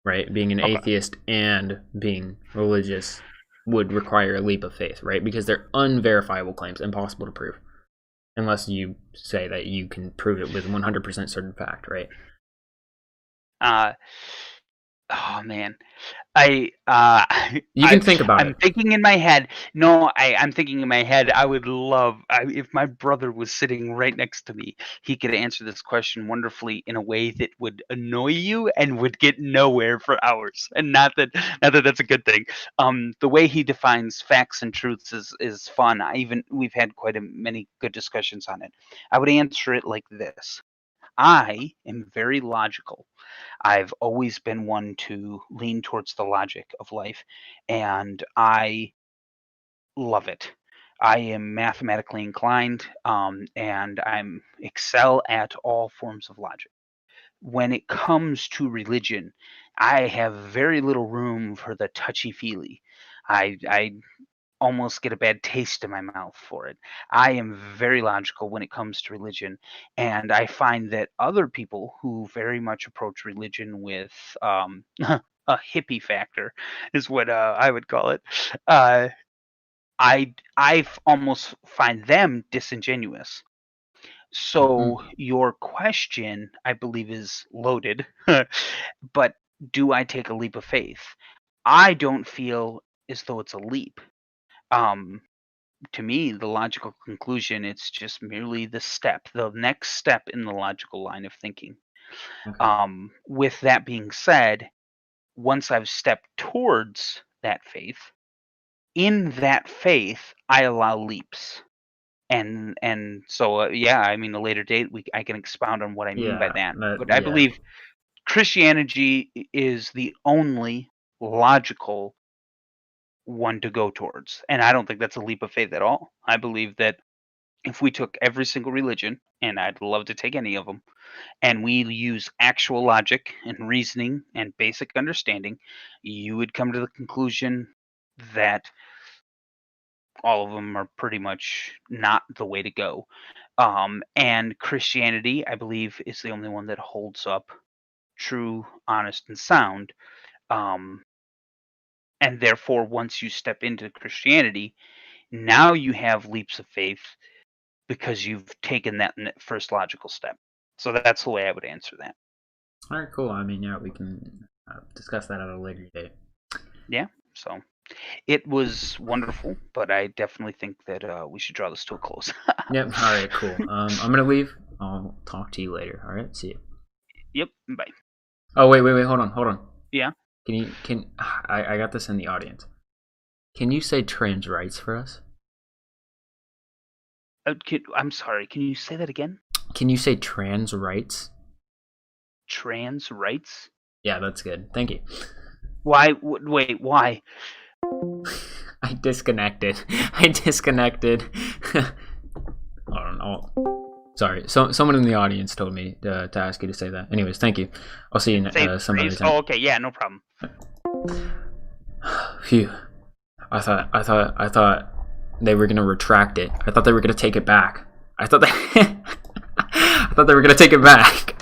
right, being an Okay. atheist and being religious would require a leap of faith, right, because they're unverifiable claims, impossible to prove, unless you say that you can prove it with 100% certain fact, right? Uh, oh man. You can think about I'm it. thinking in my head. No, I'm thinking in my head. I would love if my brother was sitting right next to me. He could answer this question wonderfully in a way that would annoy you and would get nowhere for hours. And not that that's a good thing. The way he defines facts and truths is fun. We've had quite many good discussions on it. I would answer it like this. I am very logical. I've always been one to lean towards the logic of life, and I love it. I am mathematically inclined, and I'm excel at all forms of logic. When it comes to religion, I have very little room for the touchy feely. I almost get a bad taste in my mouth for it. I am very logical when it comes to religion, and I find that other people who very much approach religion with a hippie factor is what I would call it. Uh, almost find them disingenuous. Mm-hmm. So your question, I believe, is loaded, but do I take a leap of faith? I don't feel as though it's a leap. Um, to me, the logical conclusion, it's just merely the next step in the logical line of thinking. Okay. With that being said, once I've stepped towards that faith, in that faith, I allow leaps. And so yeah, I mean, a later date I can expound on what I mean by Yeah. that. But I Yeah. believe Christianity is the only logical one to go towards, and I don't think that's a leap of faith at all. I believe that if we took every single religion, and I'd love to take any of them, and we use actual logic and reasoning and basic understanding, you would come to the conclusion that all of them are pretty much not the way to go. And Christianity, I believe, is the only one that holds up true, honest, and sound. Um, and therefore, once you step into Christianity, now you have leaps of faith because you've taken that first logical step. So that's the way I would answer that. All right, cool. I mean, yeah, we can discuss that at a later date. Yeah. So it was wonderful, but I definitely think that we should draw this to a close. Yep. All right, cool. I'm gonna leave. I'll talk to you later. All right. See you. Yep. Bye. Oh, wait. Hold on. Yeah. I got this in the audience. Can you say trans rights for us? I'm sorry. Can you say that again? Can you say trans rights? Trans rights? Yeah, that's good. Thank you. Why? Wait, why? I disconnected. I disconnected. I don't know. Sorry. Someone in the audience told me to ask you to say that. Anyways, thank you. I'll see you some other time. Oh, okay. Yeah, no problem. Phew. I thought they were gonna retract it. I thought they were gonna take it back. I thought they were gonna take it back.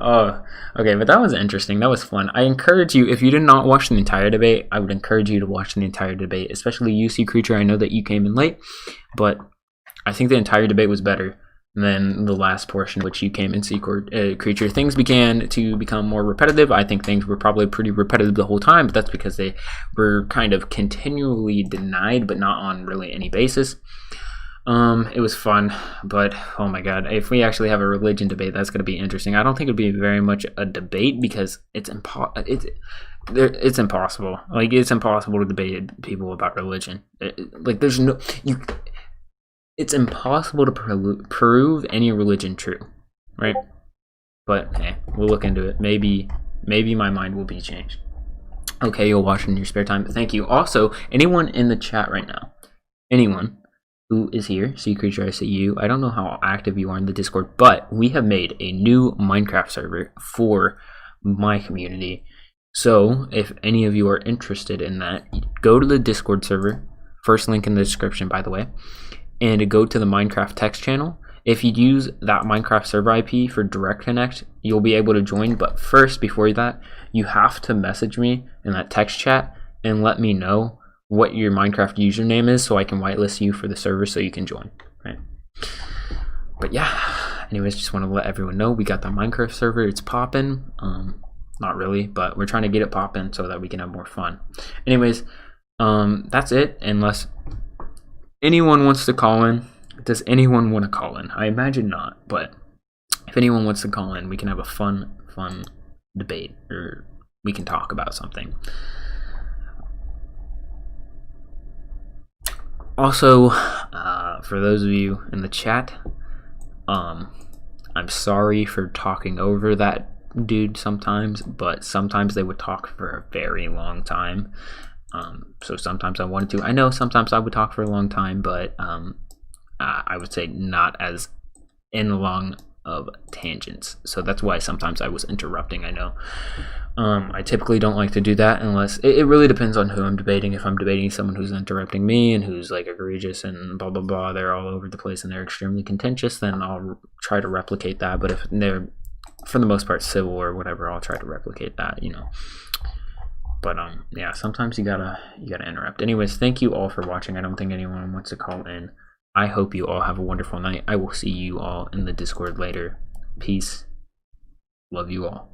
Oh, okay, but that was interesting. That was fun. I encourage you, if you did not watch the entire debate, I would encourage you to watch the entire debate, especially you, Sea Creature. I know that you came in late, but I think the entire debate was better than the last portion, which you came in, Sea Creature. Things began to become more repetitive. I think things were probably pretty repetitive the whole time, but that's because they were kind of continually denied, but not on really any basis. It was fun, but oh my god, if we actually have a religion debate, that's going to be interesting. I don't think it'd be very much a debate because it's impossible. Like, it's impossible to debate people about religion. There's no it's impossible to prove any religion true, right? But hey, we'll look into it. Maybe my mind will be changed. Okay, you'll watch in your spare time. Thank you. Also, anyone in the chat right now, anyone who is here, Sea Creature, I see you. I don't know how active you are in the Discord, but we have made a new Minecraft server for my community. So if any of you are interested in that, go to the Discord server. First link in the description, by the way. And go to the Minecraft text channel. If you use that Minecraft server IP for direct connect, you'll be able to join. But first, before that, you have to message me in that text chat and let me know what your Minecraft username is so I can whitelist you for the server so you can join, right? But yeah, anyways, just want to let everyone know we got the Minecraft server. It's popping. Not really, but we're trying to get it popping so that we can have more fun. Anyways, that's it. Unless anyone wants to call in. Does anyone want to call in? I imagine not, but if anyone wants to call in, we can have a fun debate, or we can talk about something. Also, for those of you in the chat, I'm sorry for talking over that dude sometimes, but sometimes they would talk for a very long time. So sometimes I wanted to. I know sometimes I would talk for a long time, but I would say not as in long of tangents. So that's why sometimes I was interrupting. I know. I typically don't like to do that unless it really depends on who I'm debating. If I'm debating someone who's interrupting me and who's like egregious and blah blah blah, they're all over the place and they're extremely contentious, then I'll try to replicate that. But if they're for the most part civil or whatever, I'll try to replicate that, you know. But yeah, sometimes you gotta interrupt. Anyways, thank you all for watching. I don't think anyone wants to call in. I hope you all have a wonderful night. I will see you all in the Discord later. Peace. Love you all.